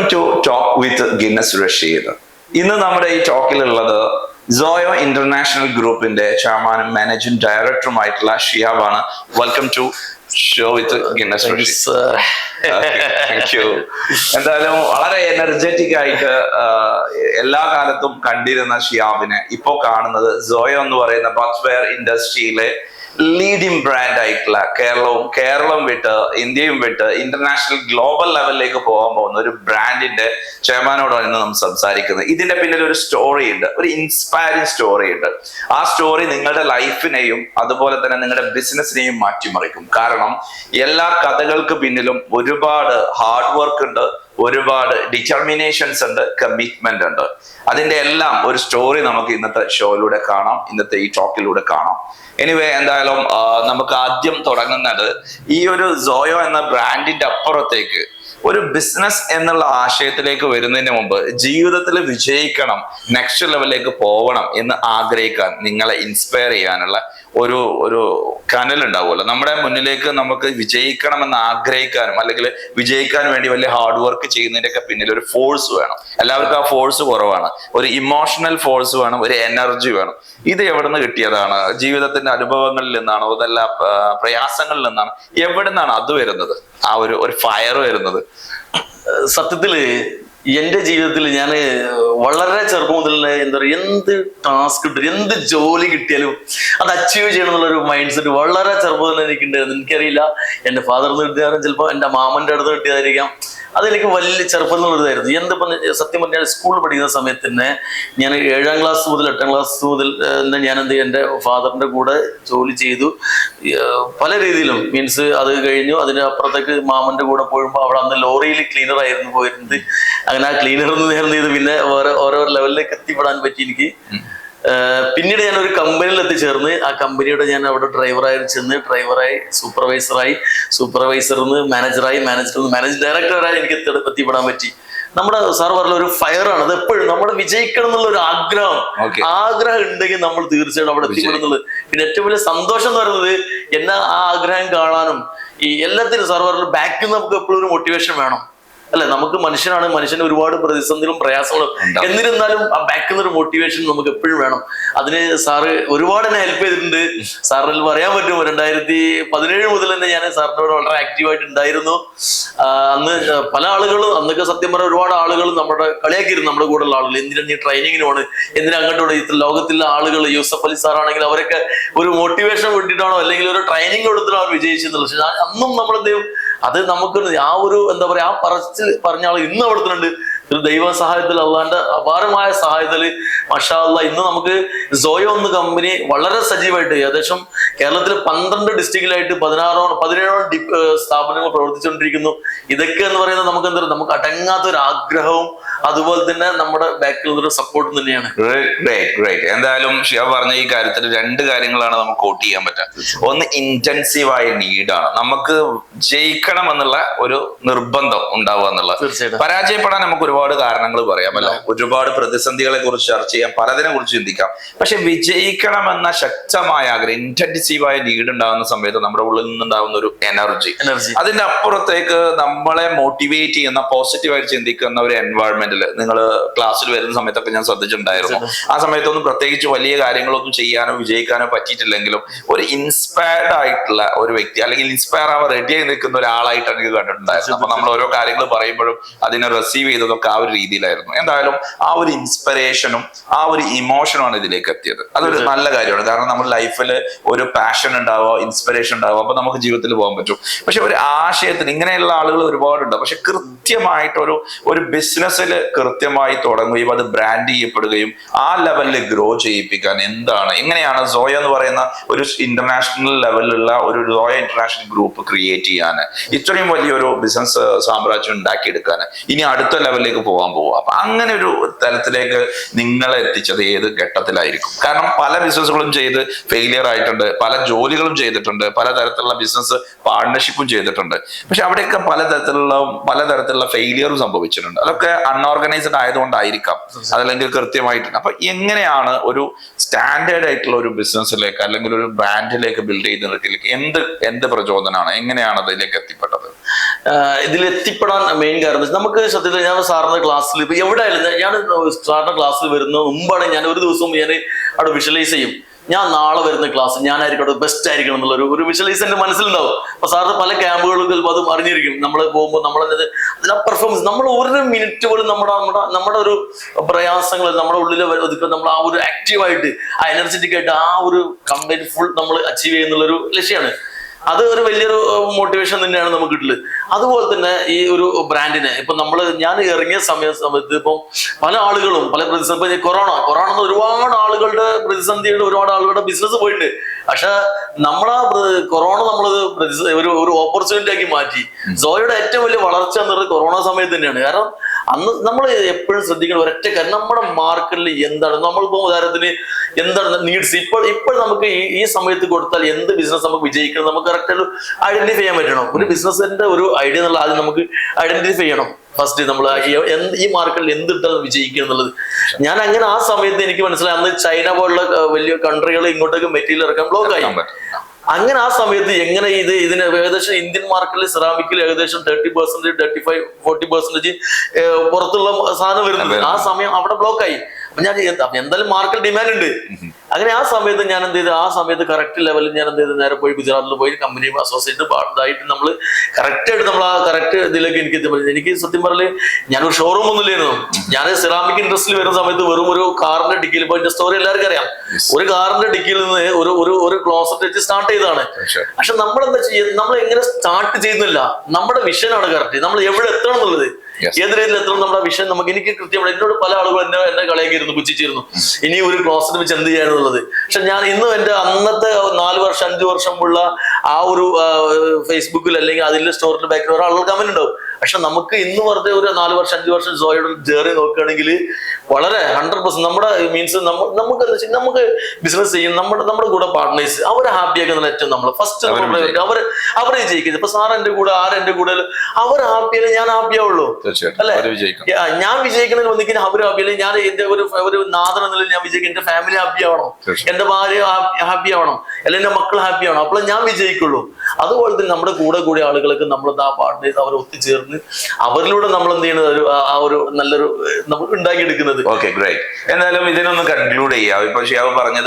Welcome to talk with Guinness Rashid. ഇന്ന് നമ്മുടെ ഈ ടോക്കിലുള്ളത് സോയോ ഇന്റർനാഷണൽ ഗ്രൂപ്പിന്റെ ചെയർമാനും മാനേജിംഗ് ഡയറക്ടറുമായിട്ടുള്ള ഷിയാബാണ്. Welcome to show with Guinness Rashid. Thank you. എന്തായാലും വളരെ എനർജറ്റിക് ആയിട്ട് എല്ലാ കാലത്തും കണ്ടിരുന്ന ഷിയാബിനെ ഇപ്പോ കാണുന്നത് സോയോ എന്ന് പറയുന്ന ബത്ത്വെയർ ഇൻഡസ്ട്രിയിലെ ലീഡിംഗ് ബ്രാൻഡ് ആയിട്ടുള്ള കേരളം വിട്ട് ഇന്ത്യയും വിട്ട് ഇന്റർനാഷണൽ ഗ്ലോബൽ ലെവലിലേക്ക് പോകാൻ പോകുന്ന ഒരു ബ്രാൻഡിന്റെ ചെയർമാനോടാണ് ഇന്ന് നമ്മൾ സംസാരിക്കുന്നത്. ഇതിന്റെ പിന്നിൽ ഒരു സ്റ്റോറി ഉണ്ട്, ഒരു ഇൻസ്പയറിംഗ് സ്റ്റോറി ഉണ്ട്. ആ സ്റ്റോറി നിങ്ങളുടെ ലൈഫിനെയും അതുപോലെ തന്നെ നിങ്ങളുടെ ബിസിനസിനെയും മാറ്റിമറിക്കും. കാരണം എല്ലാ കഥകൾക്ക് പിന്നിലും ഒരുപാട് ഹാർഡ് വർക്ക് ഉണ്ട്, ഒരുപാട് ഡിറ്റർമിനേഷൻസ് ഉണ്ട്, കമ്മിറ്റ്മെന്റ് ഉണ്ട്. അതിന്റെ എല്ലാം ഒരു സ്റ്റോറി നമുക്ക് ഇന്നത്തെ ഷോയിലൂടെ കാണാം, ഇന്നത്തെ ഈ ടോക്കിലൂടെ കാണാം. എനിവേ, എന്തായാലും നമുക്ക് ആദ്യം തുടങ്ങുന്നത് ഈ ഒരു സോയോ എന്ന ബ്രാൻഡിന്റെ അപ്പുറത്തേക്ക് ഒരു ബിസിനസ് എന്നുള്ള ആശയത്തിലേക്ക് വരുന്നതിന് മുമ്പ് ജീവിതത്തിൽ വിജയിക്കണം, നെക്സ്റ്റ് ലെവലിലേക്ക് പോകണം എന്ന് ആഗ്രഹിക്കാൻ, നിങ്ങളെ ഇൻസ്പയർ ചെയ്യാനുള്ള ഒരു കനൽ ഉണ്ടാവുമല്ലോ. നമ്മുടെ മുന്നിലേക്ക് നമുക്ക് വിജയിക്കണമെന്ന് ആഗ്രഹിക്കാനും അല്ലെങ്കിൽ വിജയിക്കാൻ വേണ്ടി വലിയ ഹാർഡ് വർക്ക് ചെയ്യുന്നതിന്റെ ഒക്കെ പിന്നിൽ ഒരു ഫോഴ്സ് വേണം. എല്ലാവർക്കും ആ ഫോഴ്സ് കുറവാണ്. ഒരു ഇമോഷണൽ ഫോഴ്സ് വേണം, ഒരു എനർജി വേണം. ഇത് എവിടെ നിന്ന് കിട്ടിയതാണ്? ജീവിതത്തിന്റെ അനുഭവങ്ങളിൽ നിന്നാണോ, അതല്ല പ്രയാസങ്ങളിൽ നിന്നാണ്, എവിടെ നിന്നാണ് അത് വരുന്നത്? ആ ഒരു ഫയർ വരുന്നത്? സത്യത്തില് എന്റെ ജീവിതത്തിൽ ഞാൻ വളരെ ചെറുപ്പം മുതൽ എന്താ പറയുക, എന്ത് ടാസ്ക് കിട്ടും, എന്ത് ജോലി കിട്ടിയാലും അത് അച്ചീവ് ചെയ്യണം എന്നുള്ളൊരു മൈൻഡ് സെറ്റ് വളരെ ചെറുപ്പം തന്നെ എനിക്കുണ്ടായിരുന്നു. എനിക്കറിയില്ല, എന്റെ ഫാദറിന് കിട്ടിയതായിരുന്നു, ചിലപ്പോൾ എന്റെ മാമന്റെ അടുത്ത് കിട്ടിയതായിരിക്കാം. അതെനിക്ക് വലിയ ചെറുപ്പം എന്നുള്ളതായിരുന്നു. എന്തിപ്പം സത്യം പറഞ്ഞാൽ സ്കൂളിൽ പഠിക്കുന്ന സമയത്ത് തന്നെ ഞാൻ 7ാം ക്ലാസ് മുതൽ 8ാം ക്ലാസ് മുതൽ ഞാൻ എന്ത് ചെയ്യും, എൻ്റെ ഫാദറിന്റെ കൂടെ ജോലി ചെയ്തു. പല രീതിയിലും മീൻസ് അത് കഴിഞ്ഞു. അതിന് അപ്പുറത്തേക്ക് മാമന്റെ കൂടെ പോകുമ്പോൾ അവിടെ അന്ന് ലോറിയിൽ ക്ലീനർ ആയിരുന്നു പോയിരുന്നത്. അങ്ങനെ ആ ക്ലീനറിൽ നിന്ന് ഞാൻ എന്ത് ചെയ്തു, പിന്നെ ഓരോ ലെവലിലേക്ക് എത്തിപ്പെടാൻ പറ്റി എനിക്ക്. പിന്നീട് ഞാൻ ഒരു കമ്പനിയിൽ എത്തിച്ചേർന്ന് ആ കമ്പനിയുടെ ഞാൻ അവിടെ ഡ്രൈവറായി ചെന്ന് ഡ്രൈവറായി സൂപ്പർവൈസറിൽ നിന്ന് മാനേജറായി മാനേജിംഗ് ഡയറക്ടറായി എനിക്ക് എത്തിപ്പെടാൻ പറ്റി. നമ്മുടെ സാർ പറഞ്ഞ ഒരു ഫയറാണ് അത്. എപ്പോഴും നമ്മൾ വിജയിക്കണം എന്നുള്ള ഒരു ആഗ്രഹം ഉണ്ടെങ്കിൽ നമ്മൾ തീർച്ചയായിട്ടും അവിടെ എത്തിപ്പെടുന്നുള്ളത്. പിന്നെ ഏറ്റവും വലിയ സന്തോഷം എന്ന് പറയുന്നത് എന്നെ ആ ആഗ്രഹം കാണാനും ഈ എല്ലാത്തിനും സാർ പറഞ്ഞ ബാക്കിൽ നമുക്ക് എപ്പോഴും ഒരു മോട്ടിവേഷൻ വേണം, അല്ലെ? നമുക്ക് മനുഷ്യന് ഒരുപാട് പ്രതിസന്ധികളും പ്രയാസങ്ങളും, എന്നിരുന്നാലും ആ ബാക്കിൽ നിന്നൊരു മോട്ടിവേഷൻ നമുക്ക് എപ്പോഴും വേണം. അതിന് സാറ് ഒരുപാട് എന്നെ ഹെൽപ്പ് ചെയ്തിട്ടുണ്ട്. സാറിന് പറയാൻ പറ്റും, 2017 മുതൽ തന്നെ ഞാൻ സാറിനോട് വളരെ ആക്റ്റീവായിട്ട് ഉണ്ടായിരുന്നു. അന്ന് പല ആളുകളും, അന്നൊക്കെ സത്യം പറഞ്ഞ ഒരുപാട് ആളുകൾ നമ്മുടെ കളിയാക്കിയിരുന്നു, നമ്മുടെ കൂടെയുള്ള ആളുകൾ. എന്തിനാ നീ ട്രെയിനിങ്ങിന് പോണ്, എന്തിനാ അങ്ങോട്ട് ഇത്ര ലോകത്തിലെ ആളുകൾ, യൂസഫ് അലി സാറാണെങ്കിൽ അവരൊക്കെ ഒരു മോട്ടിവേഷൻ വേണ്ടിയിട്ടാണോ അല്ലെങ്കിൽ ഒരു ട്രെയിനിങ് കൊടുത്തിട്ടാണ് അവർ വിജയിച്ചെന്നുള്ളത്. പക്ഷെ അന്നും നമ്മളെന്ത് ചെയ്യും, അത് നമുക്ക് ആ ഒരു എന്താ പറയാ, ആ പറഞ്ഞ ആൾ ഇന്ന് അവിടുത്തുണ്ട്. ഒരു ദൈവ സഹായത്തിൽ, അള്ളാന്റെ അപാരമായ സഹായത്തിൽ മാഷാ അല്ലാഹ് ഇന്ന് നമുക്ക് സോയോ എന്ന കമ്പനി വളരെ സജീവമായിട്ട് ഏകദേശം കേരളത്തിലെ 12 ഡിസ്ട്രിക്റ്റിലായിട്ട് 17 സ്ഥാപനങ്ങൾ പ്രവർത്തിച്ചുകൊണ്ടിരിക്കുന്നു. ഇതൊക്കെ എന്ന് പറയുന്നത് നമുക്ക് എന്താ പറയുക, നമുക്ക് അടങ്ങാത്തൊരു ആഗ്രഹവും അതുപോലെ തന്നെ നമ്മുടെ ബാക്കിൽ ഒരു സപ്പോർട്ടും തന്നെയാണ്. എന്തായാലും ഷിയ പറഞ്ഞ ഈ കാര്യത്തിൽ 2 കാര്യങ്ങളാണ് നമുക്ക് കോട്ട് ചെയ്യാൻ പറ്റുക. ഒന്ന്, ഇന്റൻസീവായ നീഡാണ്. നമുക്ക് ജയിക്കണം എന്നുള്ള ഒരു നിർബന്ധം ഉണ്ടാവുക എന്നുള്ളത്. പരാജയപ്പെടാൻ നമുക്ക് ഒരുപാട് കാരണങ്ങൾ പറയാമല്ലോ, ഒരുപാട് പ്രതിസന്ധികളെ കുറിച്ച് ചർച്ച ചെയ്യാം, പലതിനെ കുറിച്ച് ചിന്തിക്കാം. പക്ഷെ വിജയിക്കണമെന്ന ശക്തമായ ആഗ്രഹം, ഇന്റൻസീവായ നീഡ് ഉണ്ടാകുന്ന സമയത്ത് നമ്മുടെ ഉള്ളിൽ നിന്നുണ്ടാകുന്ന ഒരു എനർജി, അതിന്റെ അപ്പുറത്തേക്ക് നമ്മളെ മോട്ടിവേറ്റ് ചെയ്യുന്ന, പോസിറ്റീവായിട്ട് ചിന്തിക്കുന്ന ഒരു എൻവയോൺമെന്റ് നിങ്ങൾ ക്ലാസ്സിൽ വരുന്ന സമയത്തൊക്കെ ഞാൻ ശ്രദ്ധിച്ചിട്ടുണ്ടായിരുന്നു. ആ സമയത്തൊന്നും പ്രത്യേകിച്ച് വലിയ കാര്യങ്ങളൊന്നും ചെയ്യാനോ വിജയിക്കാനോ പറ്റിയിട്ടില്ലെങ്കിലും ഒരു ഇൻസ്പയർഡ് ആയിട്ടുള്ള ഒരു വ്യക്തി, അല്ലെങ്കിൽ ഇൻസ്പയർ ആവാൻ റെഡി ആയി നിൽക്കുന്ന ഒരാളായിട്ട് എനിക്ക് കണ്ടിട്ടുണ്ടായിരുന്നു. അപ്പൊ നമ്മൾ ഓരോ കാര്യങ്ങൾ പറയുമ്പോഴും അതിനെ റിസീവ് ചെയ്തതൊക്കെ ആ ഒരു രീതിയിലായിരുന്നു. എന്തായാലും ആ ഒരു ഇൻസ്പിറേഷനും ആ ഒരു ഇമോഷനുമാണ് ഇതിലേക്ക് എത്തിയത്. അതൊരു നല്ല കാര്യമാണ്. കാരണം നമ്മുടെ ലൈഫിൽ ഒരു പാഷൻ ഉണ്ടാവുക, ഇൻസ്പിറേഷൻ ഉണ്ടാവുക, അപ്പൊ നമുക്ക് ജീവിതത്തിൽ പോകാൻ പറ്റും. പക്ഷെ ഒരു ആശയത്തിന് ഇങ്ങനെയുള്ള ആളുകൾ ഒരുപാടുണ്ട്. പക്ഷെ കൃത്യമായിട്ടൊരു ബിസിനസ്സിൽ കൃത്യമായി തുടങ്ങുകയും അത് ബ്രാൻഡ് ചെയ്യപ്പെടുകയും ആ ലെവലിൽ ഗ്രോ ചെയ്യിപ്പിക്കാൻ എങ്ങനെയാണ് സോയോ എന്ന് പറയുന്ന ഒരു ഇന്റർനാഷണൽ ലെവലിലുള്ള ഒരു സോയോ ഇന്റർനാഷണൽ ഗ്രൂപ്പ് ക്രിയേറ്റ് ചെയ്യാൻ, ഇത്രയും വലിയൊരു ബിസിനസ് സാമ്രാജ്യം ഉണ്ടാക്കിയെടുക്കാൻ, ഇനി അടുത്ത ലെവലിലേക്ക് പോകാൻ പോവുക. അപ്പൊ അങ്ങനെ ഒരു തലത്തിലേക്ക് നിങ്ങളെ എത്തിച്ചത് ഏത് ഘട്ടത്തിലായിരിക്കും? കാരണം പല ബിസിനസ്സുകളും ചെയ്ത് ഫെയിലിയർ ആയിട്ടുണ്ട്, പല ജോലികളും ചെയ്തിട്ടുണ്ട്, പലതരത്തിലുള്ള ബിസിനസ് പാർട്ണർഷിപ്പും ചെയ്തിട്ടുണ്ട്. പക്ഷെ അവിടെയൊക്കെ പലതരത്തിലുള്ള ഫെയിലിയറും സംഭവിച്ചിട്ടുണ്ട്. അതൊക്കെ അൺഓർഗനൈസ്ഡ് ആയതുകൊണ്ടായിരിക്കാം, അതല്ലെങ്കിൽ കൃത്യമായിട്ട്. അപ്പൊ എങ്ങനെയാണ് ഒരു സ്റ്റാൻഡേർഡ് ആയിട്ടുള്ള ഒരു ബിസിനസ്സിലേക്ക് അല്ലെങ്കിൽ ഒരു ബ്രാൻഡിലേക്ക് ബിൽഡ് ചെയ്യുന്നതിലേക്ക് എന്ത് പ്രചോദനമാണ്, എങ്ങനെയാണ് അതിലേക്ക് എത്തിപ്പെട്ടത്? ഇതിൽ എത്തിപ്പെടാൻ മെയിൻ കാരണം നമുക്ക് സത്യത്തിൽ ഞാൻ സാറിന്റെ ക്ലാസ്സിൽ ഇപ്പൊ എവിടെ ആയാലും ഞാൻ സാറിന്റെ ക്ലാസ്സിൽ വരുന്ന മുമ്പാണ് ഞാൻ ഒരു ദിവസം ഞാൻ അവിടെ വിഷ്വലൈസ് ചെയ്യും, ഞാൻ നാളെ വരുന്ന ക്ലാസ് ഞാനായിരിക്കും ബെസ്റ്റ് ആയിരിക്കണം എന്നുള്ള ഒരു വിഷ്വലൈസ് എന്റെ മനസ്സിലുണ്ടാവും. അപ്പൊ സാറിന് പല ക്യാമ്പുകളും ചിലപ്പോൾ അത് അറിഞ്ഞിരിക്കും. നമ്മൾ പോകുമ്പോൾ നമ്മളത് അതിൽ പെർഫോമൻസ് നമ്മൾ ഒരു മിനിറ്റ് പോലും നമ്മുടെ ഒരു പ്രയാസങ്ങൾ നമ്മുടെ ഉള്ളിൽ ഒതുക്കുക, നമ്മൾ ആ ഒരു ആക്റ്റീവായിട്ട് ആ എനർജറ്റിക് ആയിട്ട് ആ ഒരു കംപ്ലീറ്റ് ഫുൾ നമ്മൾ അച്ചീവ് ചെയ്യുന്നുള്ളൊരു ലക്ഷ്യമാണ്. അത് ഒരു വലിയൊരു മോട്ടിവേഷൻ തന്നെയാണ് നമുക്ക് കിട്ടുന്നത്. അതുപോലെ തന്നെ ഈ ഒരു ബ്രാൻഡിനെ ഇപ്പൊ ഞാൻ ഇറങ്ങിയ സമയത്ത് ഇപ്പം പല ആളുകളും പല പ്രതിസന്ധി കൊറോണ ഒരുപാട് ആളുകളുടെ പ്രതിസന്ധിയുടെ ഒരുപാട് ആളുകളുടെ ബിസിനസ് പോയിട്ടുണ്ട്. പക്ഷെ നമ്മളാ കൊറോണ ഒരു ഓപ്പർച്യൂണിറ്റി ആക്കി മാറ്റി. സോയയുടെ ഏറ്റവും വലിയ വളർച്ച എന്നത് കൊറോണ സമയത്ത് തന്നെയാണ്. കാരണം അന്ന് നമ്മൾ എപ്പോഴും ശ്രദ്ധിക്കണം ഒരൊറ്റ കാര്യം, നമ്മുടെ മാർക്കറ്റിൽ എന്താണ് നമ്മളിപ്പോ ഉദാഹരണത്തിന് എന്താണ് നീഡ്സ് ഇപ്പോൾ നമുക്ക് ഈ സമയത്ത് കൊടുത്താൽ എന്ത് ബിസിനസ് നമുക്ക് വിജയിക്കണം നമുക്ക് കറക്റ്റ് ഒരു ഐഡന്റിഫൈ ചെയ്യാൻ പറ്റണം. ഒരു ബിസിനസിന്റെ ഒരു ഐഡിയ എന്നുള്ള ആദ്യം നമുക്ക് ഐഡന്റിഫൈ ചെയ്യണം. ഫസ്റ്റ് നമ്മൾ ഈ മാർക്കറ്റിൽ എന്തിട്ടാൽ വിജയിക്കുക എന്നുള്ളത്. ഞാൻ അങ്ങനെ ആ സമയത്ത് എനിക്ക് മനസ്സിലായി, അന്ന് ചൈന പോലുള്ള വലിയ കൺട്രികൾ ഇങ്ങോട്ടേക്ക് മെറ്റീരിയൽ ഇറക്കാൻ ബ്ലോക്ക് ആയി. അങ്ങനെ ആ സമയത്ത് എങ്ങനെ ഇതിന് ഏകദേശം ഇന്ത്യൻ മാർക്കറ്റിൽ സെറാമിക്കിൽ ഏകദേശം 30%, 35%, 40% പുറത്തുള്ള സാധനം വരുന്നത്. ആ സമയം അവിടെ ബ്ലോക്കായി. അപ്പൊ ഞാൻ എന്തായാലും മാർക്കറ്റ് ഡിമാൻഡ് ഉണ്ട്. അങ്ങനെ ആ സമയത്ത് ഞാൻ എന്ത് ചെയ്തു, ആ സമയത്ത് കറക്റ്റ് ലെവലിൽ ഞാൻ എന്ത് ചെയ്തു, നേരെ പോയി ഗുജറാത്തിൽ പോയി കമ്പനി അസോസിയേറ്റ് ഇതായിട്ട് നമ്മൾ കറക്റ്റായിട്ട് നമ്മൾ ആ കറക്റ്റ് ഇതിലേക്ക് എനിക്ക് സത്യം പറഞ്ഞാൽ ഞാനൊരു ഷോറൂം ഒന്നുമില്ലായിരുന്നു. ഞാൻ സെറാമിക് ഇൻഡസ്ട്രിയിൽ വരുന്ന സമയത്ത് വെറും ഒരു കാറിന്റെ ഡിക്കിയിൽ പോയി സ്റ്റോറി എല്ലാവർക്കും അറിയാം. ഒരു കാറിന്റെ ഡിക്കിയിൽ നിന്ന് ഒരു ക്ലോസറ്റ് വെച്ച് സ്റ്റാർട്ട് ചെയ്തതാണ്. പക്ഷെ നമ്മൾ എന്താ ചെയ്യുന്നത്, നമ്മൾ എങ്ങനെ സ്റ്റാർട്ട് ചെയ്യുന്നില്ല, നമ്മുടെ വിഷനാണ് കറക്റ്റ്, നമ്മൾ എവിടെ എത്തണം എന്നുള്ളത്, ഏത് രീതിയിൽ എത്തണം നമ്മുടെ വിഷൻ എനിക്ക് കൃത്യമാണ്. എന്നോട് പല ആളുകളും എന്നെ കളിയാക്കിയിരുന്നു, പുച്ഛിച്ചിരുന്നു, ഇനി ഒരു ക്ലോസറ്റ് വെച്ച് എന്ത് ചെയ്യാനുള്ളത്. പക്ഷെ ഞാൻ ഇന്നും എന്റെ അന്നത്തെ 4 വർഷം 5 വർഷം ഉള്ള ആ ഒരു ഫേസ്ബുക്കിൽ അല്ലെങ്കിൽ അതിന്റെ സ്റ്റോറിന്റെ ബാക്കിൽ ഒരാളുകൾ കമന്റ് ഉണ്ടാവും. പക്ഷെ നമുക്ക് ഇന്ന് വെറുതെ ഒരു 4 വർഷം 5 വർഷം സോയുടെ ജേർണി നോക്കുകയാണെങ്കിൽ വളരെ 100% നമ്മുടെ മീൻസ് നമുക്ക് ബിസിനസ് ചെയ്യും, നമ്മുടെ കൂടെ പാർട്ട്നേഴ്സ് അവരെ ഹാപ്പി ആക്കുന്ന ഏറ്റവും നമ്മൾ ഫസ്റ്റ് അവരെ ജയിക്കുന്നത്. ഇപ്പൊ സാർ എന്റെ കൂടെ എന്റെ കൂടെ അവർ ഹാപ്പിയല്ലേ ഞാൻ ഹാപ്പി ആവുള്ളൂ അല്ലെ. ഞാൻ വിജയിക്കണമെങ്കിൽ ഒന്നിക്കും അവർ ഹാപ്പി അല്ലെങ്കിൽ ഞാൻ എന്റെ ഒരു നാഥൻ എന്ന ഞാൻ വിജയിക്കും. എന്റെ ഫാമിലി ഹാപ്പി ആവണം, എന്റെ ഭാര്യ ഹാപ്പി ആവണം, അല്ലെങ്കിൽ എന്റെ മക്കൾ ഹാപ്പി ആവണം, അപ്പോൾ ഞാൻ വിജയിക്കുള്ളൂ. അതുപോലെ തന്നെ നമ്മുടെ കൂടെ ആളുകൾക്ക് നമ്മൾ ആ പാർട്ട്നേഴ്സ് അവർ ഒത്തുചേർന്ന് അവരിലൂടെ നമ്മൾ എന്ത് ചെയ്യുന്നത് ആ ഒരു നല്ലൊരു നമ്മൾ ഉണ്ടാക്കിയെടുക്കുന്നത്. Okay, great. എന്തായാലും ഇതിനൊന്ന് കൺക്ലൂഡ് ചെയ്യാം. ഇപ്പൊ ഷിയാവ് പറഞ്ഞ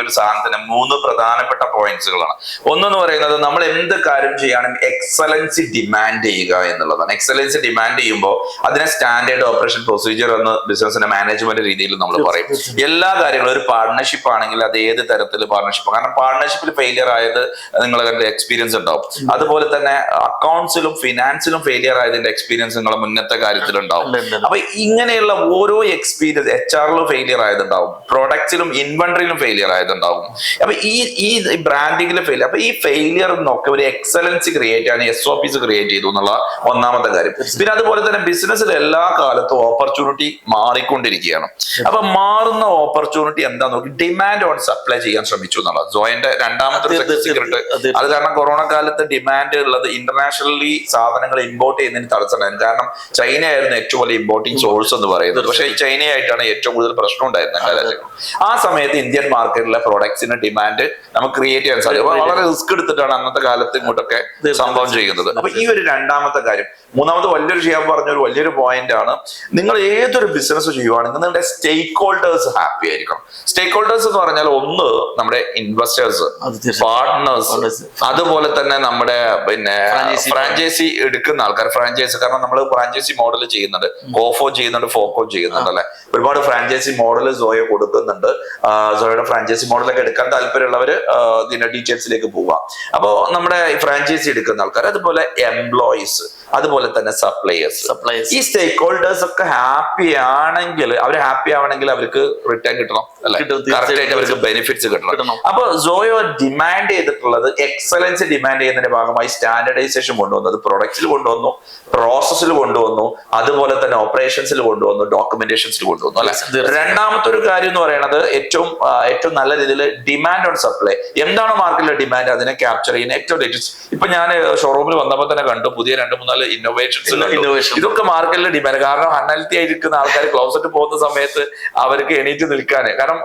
ഒരു സാധനത്തിന് 3 പ്രധാനപ്പെട്ട പോയിന്റ്സുകളാണ്. ഒന്നെന്ന് പറയുന്നത് നമ്മൾ എന്ത് കാര്യം ചെയ്യുകയാണെങ്കിൽ എക്സലൻസി ഡിമാൻഡ് ചെയ്യുക എന്നുള്ളതാണ്. എക്സലൻസി ഡിമാൻഡ് ചെയ്യുമ്പോൾ അതിനെ സ്റ്റാൻഡേർഡ് ഓപ്പറേഷൻ പ്രൊസീജിയർ എന്ന് ബിസിനസിന്റെ മാനേജ്മെന്റ് രീതിയിൽ നമ്മൾ പറയും. എല്ലാ കാര്യങ്ങളും ഒരു പാർട്ണർഷിപ്പ് ആണെങ്കിൽ അത് ഏത് തരത്തിൽ പാർട്ണർഷിപ്പ്, കാരണം പാർട്ണർഷിപ്പിൽ ഫെയിലിയർ ആയത് നിങ്ങളുടെ എക്സ്പീരിയൻസ് ഉണ്ടാവും. അതുപോലെ തന്നെ അക്കൗണ്ട്സിലും ഫിനാൻസിലും ഫെയിലിയർ ആയതിന്റെ എക്സ്പീരിയൻസ് നിങ്ങളെ മുന്നത്തെ കാര്യത്തിലുണ്ടാവും. അപ്പൊ ഇങ്ങനെയുള്ള ഓരോ എക്സ്പീരിയൻസ് HR-ലും ഫെയിലിയർ ആയതുണ്ടാവും, പ്രൊഡക്ട്സിലും ഇൻവെന്ററിയിലും ഫെയിലിയർ ആയതുണ്ടാവും. അപ്പൊ ഈ ബ്രാൻഡിങ്ങിലും ഫെയിലിയർ. അപ്പൊ ഈ ഫെയിലിയർ എന്നൊക്കെ ഒരു എക്സലൻസി ക്രിയേറ്റ് ചെയ്യാൻ SOPs ക്രിയേറ്റ് ചെയ്തു എന്നുള്ള ഒന്നാമത്തെ കാര്യം. പിന്നെ അതുപോലെ തന്നെ ബിസിനസ്സിൽ എല്ലാ കാലത്തും ഓപ്പർച്യൂണിറ്റി മാറിക്കൊണ്ടിരിക്കുകയാണ്. അപ്പൊ മാറുന്ന ഓപ്പർച്യൂണിറ്റി എന്താ നോക്കി ഡിമാൻഡ് ഓൺ സപ്ലൈ ചെയ്യാൻ ശ്രമിച്ചു എന്നുള്ളത് സോയന്റെ രണ്ടാമത്തെ സീക്രട്ട്. അത് കാരണം കൊറോണ കാലത്ത് ഡിമാൻഡ് ഉള്ളത് ഇന്റർനാഷണലി സാധനങ്ങൾ ഇമ്പോർട്ട് ചെയ്യുന്നതിന് തടസ്സമുണ്ടായിരുന്നു. കാരണം ചൈനയായിരുന്നു ഏറ്റവും വലിയ ഇമ്പോർട്ടിംഗ് സോഴ്സ് എന്ന് പറയുന്നത്. പക്ഷേ ചൈനയായിട്ടാണ് ഏറ്റവും കൂടുതൽ പ്രശ്നം ഉണ്ടായിരുന്നത് എല്ലാ രാജ്യങ്ങളും. ആ സമയത്ത് ഇന്ത്യൻ മാർക്കറ്റിലെ പ്രോഡക്ട്സിന് ഡിമാൻഡ് നമുക്ക് ക്രിയേറ്റ് ചെയ്യാൻ സാധിക്കും. വളരെ റിസ്ക് എടുത്തിട്ടാണ് അന്നത്തെ കാലത്ത് ഇങ്ങോട്ടൊക്കെ സംഭവം ചെയ്യുന്നത്. അപ്പൊ ഈ ഒരു രണ്ടാമത്തെ കാര്യം. മൂന്നാമത്തെ ഷിയാബ് പറഞ്ഞ ഒരു വലിയൊരു പോയിന്റ് ആണ്, നിങ്ങൾ ഏതൊരു ബിസിനസ് ചെയ്യുവാണെങ്കിൽ നിങ്ങളുടെ സ്റ്റേക്ക് ഹോൾഡേഴ്സ് ഹാപ്പി ആയിരിക്കണം. സ്റ്റേക്ക് ഹോൾഡേഴ്സ് എന്ന് പറഞ്ഞാൽ ഒന്ന് നമ്മുടെ ഇൻവെസ്റ്റേഴ്സ്, പാർട്ട്നേഴ്സ്, അതുപോലെ തന്നെ നമ്മുടെ ഫ്രാഞ്ചൈസി എടുക്കുന്ന ആൾക്കാർ, ഫ്രാഞ്ചൈസി. കാരണം നമ്മൾ ഫ്രാഞ്ചൈസി മോഡൽ ചെയ്യുന്നുണ്ട്, കോഫോ ചെയ്യുന്നുണ്ട്, ഫോക്കോ ചെയ്യുന്നുണ്ട് അല്ലെ. ഒരുപാട് ഫ്രാഞ്ചൈസി മോഡൽ സോയ കൊടുക്കുന്നുണ്ട്. സോയയുടെ ഫ്രാഞ്ചൈസി മോഡലൊക്കെ എടുക്കാൻ താല്പര്യമുള്ളവർ ഇതിന്റെ ഡീറ്റെയിൽസിലേക്ക് പോവാം. അപ്പോൾ നമ്മുടെ ഫ്രാഞ്ചൈസി എടുക്കുന്ന ആൾക്കാർ, അതുപോലെ എംപ്ലോയീസ്, അതുപോലെ തന്നെ സപ്ലൈയേഴ്സ്, ഈ സ്റ്റേക്ക് ഹോൾഡേഴ്സ് ഒക്കെ ഹാപ്പി ആണെങ്കിൽ അവർക്ക് റിട്ടേൺ കിട്ടണം അല്ലെ, കറക്റ്റ് ആയിട്ട് അവർക്ക് ബെനിഫിറ്റ്സ് കിട്ടണം. അപ്പൊ സോയോ ഡിമാൻഡ് ചെയ്തിട്ടുള്ളത് എക്സലൻസ് ഡിമാൻഡ് ചെയ്യുന്നതിന്റെ ഭാഗമായി സ്റ്റാൻഡർഡൈസേഷൻ കൊണ്ടുവന്നത് പ്രൊഡക്ട്സിൽ കൊണ്ടുവന്നു, കൊണ്ടുവന്നു, പ്രോസസ്സിൽ കൊണ്ടുവന്നു, അതുപോലെ തന്നെ ഓപ്പറേഷൻസിൽ കൊണ്ടുവന്നു, ഡോക്യുമെന്റേഷൻസിൽ കൊണ്ടുവന്നു അല്ലെ. രണ്ടാമത്തെ ഒരു കാര്യം എന്ന് പറയുന്നത് ഏറ്റവും നല്ല രീതിയിൽ ഡിമാൻഡ് ഓൺ സപ്ലൈ. എന്താണ് മാർക്കറ്റിലെ ഡിമാൻഡ്, അതിനെ ക്യാപ്ചർ ചെയ്യുന്ന ഏറ്റവും ലേറ്റസ്റ്റ്. ഇപ്പൊ ഞാൻ ഷോറൂമിൽ വന്നപ്പോൾ തന്നെ കണ്ടു പുതിയ 2-3 ഇന്നോവേഷൻസ്. ഇതൊക്കെ മാർക്കറ്റിലെ ഡിമാൻഡ്. കാരണം അൺഹെൽത്തി ആയിരിക്കുന്ന ആൾക്കാർ ക്ലോസറ്റ് പോകുന്ന സമയത്ത് അവർക്ക് എണീറ്റ് നിൽക്കാന്, കാരണം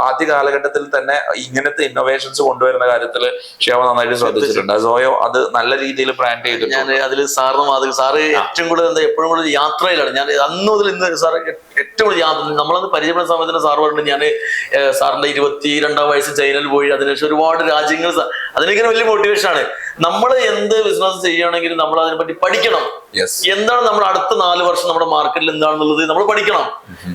ആദ്യ കാലഘട്ടത്തിൽ തന്നെ ഇങ്ങനത്തെ ഇന്നോവേഷൻസ് കൊണ്ടുവരുന്ന കാര്യത്തിൽ ക്ഷേമ നന്നായിട്ട് ശ്രദ്ധിച്ചിട്ടുണ്ട്. സോയോ അത് നല്ല രീതിയിൽ ബ്രാൻഡ് ചെയ്തിട്ടുണ്ട്. ഞാൻ അതിൽ സാറ് ഏറ്റവും കൂടുതൽ എപ്പോഴും കൂടുതൽ യാത്രയിലാണ്. ഞാൻ അന്ന് മുതൽ ഇന്ന് സാറ് ഏറ്റവും കൂടുതൽ യാത്ര, നമ്മളത് പരിചയപ്പെടുന്ന സമയത്തിന് സാർ പറഞ്ഞു ഞാൻ സാറിന്റെ 22-ാം വയസ്സ് ചൈനയിൽ പോയി, അതിനുശേഷം ഒരുപാട് രാജ്യങ്ങൾ, അതിനൊക്കെ വലിയ മോട്ടിവേഷൻ ആണ്. നമ്മൾ എന്ത് ബിസിനസ് ചെയ്യുകയാണെങ്കിലും നമ്മൾ അതിനെപ്പറ്റി പഠിക്കണം. എന്താണ് നമ്മൾ അടുത്ത 4 വർഷം നമ്മുടെ മാർക്കറ്റിൽ എന്താണെന്നുള്ളത് നമ്മൾ പഠിക്കണം.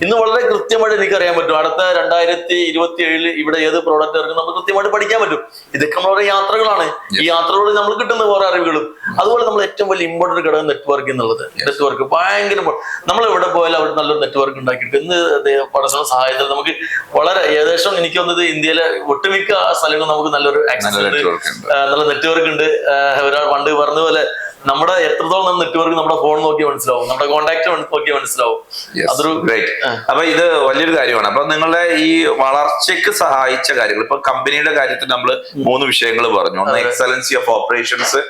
ഇന്ന് വളരെ കൃത്യമായിട്ട് എനിക്ക് അറിയാൻ പറ്റും അടുത്ത 2027 ഇവിടെ ഏത് പ്രോഡക്റ്റ് ഇറക്കും നമുക്ക് കൃത്യമായിട്ട് പഠിക്കാൻ പറ്റും. ഇതൊക്കെ നമ്മുടെ യാത്രകളാണ്. ഈ യാത്രകളോട് നമ്മൾ കിട്ടുന്ന വേറെ അറിവുകളും. അതുപോലെ നമ്മൾ ഏറ്റവും വലിയ ഇമ്പോർട്ടന്റ് ഘടകം നെറ്റ്വർക്ക് എന്നുള്ളത്. നെറ്റ്വർക്ക് ഭയങ്കര, നമ്മൾ എവിടെ പോയാലും അവിടെ നല്ലൊരു നെറ്റ്വർക്ക് ഉണ്ടാക്കിയിട്ട് ഇന്ന് പഠന സഹായത്തിൽ നമുക്ക് വളരെ ഏകദേശം എനിക്ക് തോന്നുന്നത് ഇന്ത്യയിലെ ഒട്ടുമിക്ക സ്ഥലങ്ങളിൽ നമുക്ക് നല്ലൊരു ആക്സസ് ഉണ്ട്, നല്ല നെറ്റ്വർക്ക് ഉണ്ട്. ഒരാൾ പണ്ട് പറഞ്ഞ പോലെ നമ്മുടെ എത്രത്തോളം നെറ്റ്വർക്ക് നമ്മുടെ ഫോൺ നോക്കിയാൽ മനസ്സിലാവും, നമ്മുടെ കോൺടാക്ട് നോക്കിയാൽ മനസ്സിലാവും. അതൊരു ഗ്രേറ്റ്. അപ്പൊ ഇത് വലിയൊരു കാര്യമാണ്. അപ്പൊ നിങ്ങളുടെ ഈ വളർച്ചയ്ക്ക് സഹായിച്ച കാര്യങ്ങൾ, ഇപ്പൊ കമ്പനിയുടെ കാര്യത്തിൽ നമ്മൾ 3 വിഷയങ്ങൾ പറഞ്ഞു. ഒന്ന് എക്സലൻസി ഓഫ് ഓപ്പറേഷൻസ്,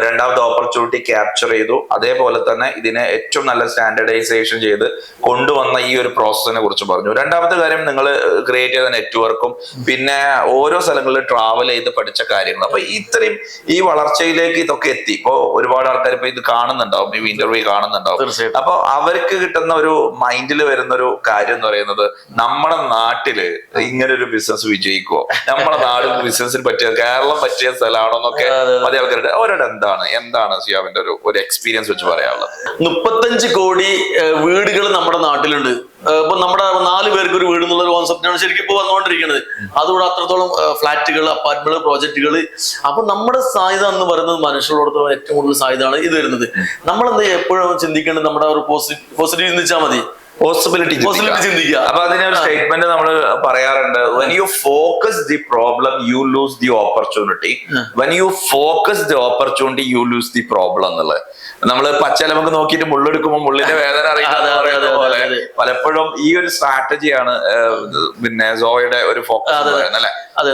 രണ്ടാമത് ഓപ്പർച്യൂണിറ്റി ക്യാപ്ചർ ചെയ്തു, അതേപോലെ തന്നെ ഇതിനെ ഏറ്റവും നല്ല സ്റ്റാൻഡർഡൈസേഷൻ ചെയ്ത് കൊണ്ടുവന്ന ഈ ഒരു പ്രോസസ്സിനെ കുറിച്ച് പറഞ്ഞു. രണ്ടാമത്തെ കാര്യം നിങ്ങൾ ക്രിയേറ്റ് ചെയ്ത നെറ്റ്വർക്കും പിന്നെ ഓരോ സ്ഥലങ്ങളിൽ ട്രാവൽ ചെയ്ത് പഠിച്ച കാര്യങ്ങൾ. അപ്പൊ ഇത്രയും ഈ വളർച്ചയിലേക്ക് ഇതൊക്കെ എത്തി. ഇപ്പോ ഒരുപാട് ആൾക്കാർ ഇപ്പൊ ഇത് കാണുന്നുണ്ടാവും, ഈ ഇന്റർവ്യൂ കാണുന്നുണ്ടാവും. അപ്പൊ അവർക്ക് കിട്ടുന്ന ഒരു മൈൻഡിൽ വരുന്ന ഒരു കാര്യം എന്ന് പറയുന്നത്, നമ്മുടെ നാട്ടില് ഇങ്ങനെ ഒരു ബിസിനസ് വിജയിക്കുമോ, നമ്മുടെ നാട് ബിസിനസിന് പറ്റിയ, കേരളം പറ്റിയ സ്ഥലമാണോ എന്നൊക്കെ അതേ ആൾക്കാരുടെ അവരുടെ എന്താണ് സിയാബിന്റെ ഒരു എക്സ്പീരിയൻസ് വെച്ച് പറയാനുള്ളത്? 35 കോടി വീടുകൾ നമ്മുടെ നാട്ടിലുണ്ട്. ഇപ്പൊ നമ്മുടെ 4 പേർക്ക് ഒരു വീട് എന്നുള്ള കോൺസെപ്റ്റാണ് ശരിക്കും ഇപ്പൊ വന്നുകൊണ്ടിരിക്കുന്നത്. അതുകൂടെ അത്രത്തോളം ഫ്ലാറ്റുകൾ, അപ്പാർട്ട്മെന്റ്, പ്രോജക്റ്റുകൾ. അപ്പൊ നമ്മുടെ സാധ്യത എന്ന് പറയുന്നത് മനുഷ്യരോടത്തോളം ഏറ്റവും കൂടുതൽ സാധ്യതയാണ് ഇത് വരുന്നത്. നമ്മളെന്താ എപ്പോഴും ചിന്തിക്കേണ്ടത്, നമ്മുടെ ഒരു പോസിറ്റീവ് ചിന്തിച്ചാൽ മതി, പോസിബിലിറ്റി ചിന്തിക്കുക. അപ്പൊ അതിന് ഒരു സ്റ്റേറ്റ്മെന്റ് നമ്മൾ പറയാറുണ്ട്, when you focus the problem you lose the opportunity, when you focus the opportunity you lose the problem എന്നുള്ളത്. നമ്മള് പച്ചലമൊക്കെ നോക്കിയിട്ട് മുള്ളെടുക്കുമ്പോൾ മുള്ളിന്റെ വേദന അറിയുന്ന പോലെ പലപ്പോഴും ഈ ഒരു സ്ട്രാറ്റജിയാണ് പിന്നെ സോയുടെ ഒരു ഫോക്കസ് അല്ലെ.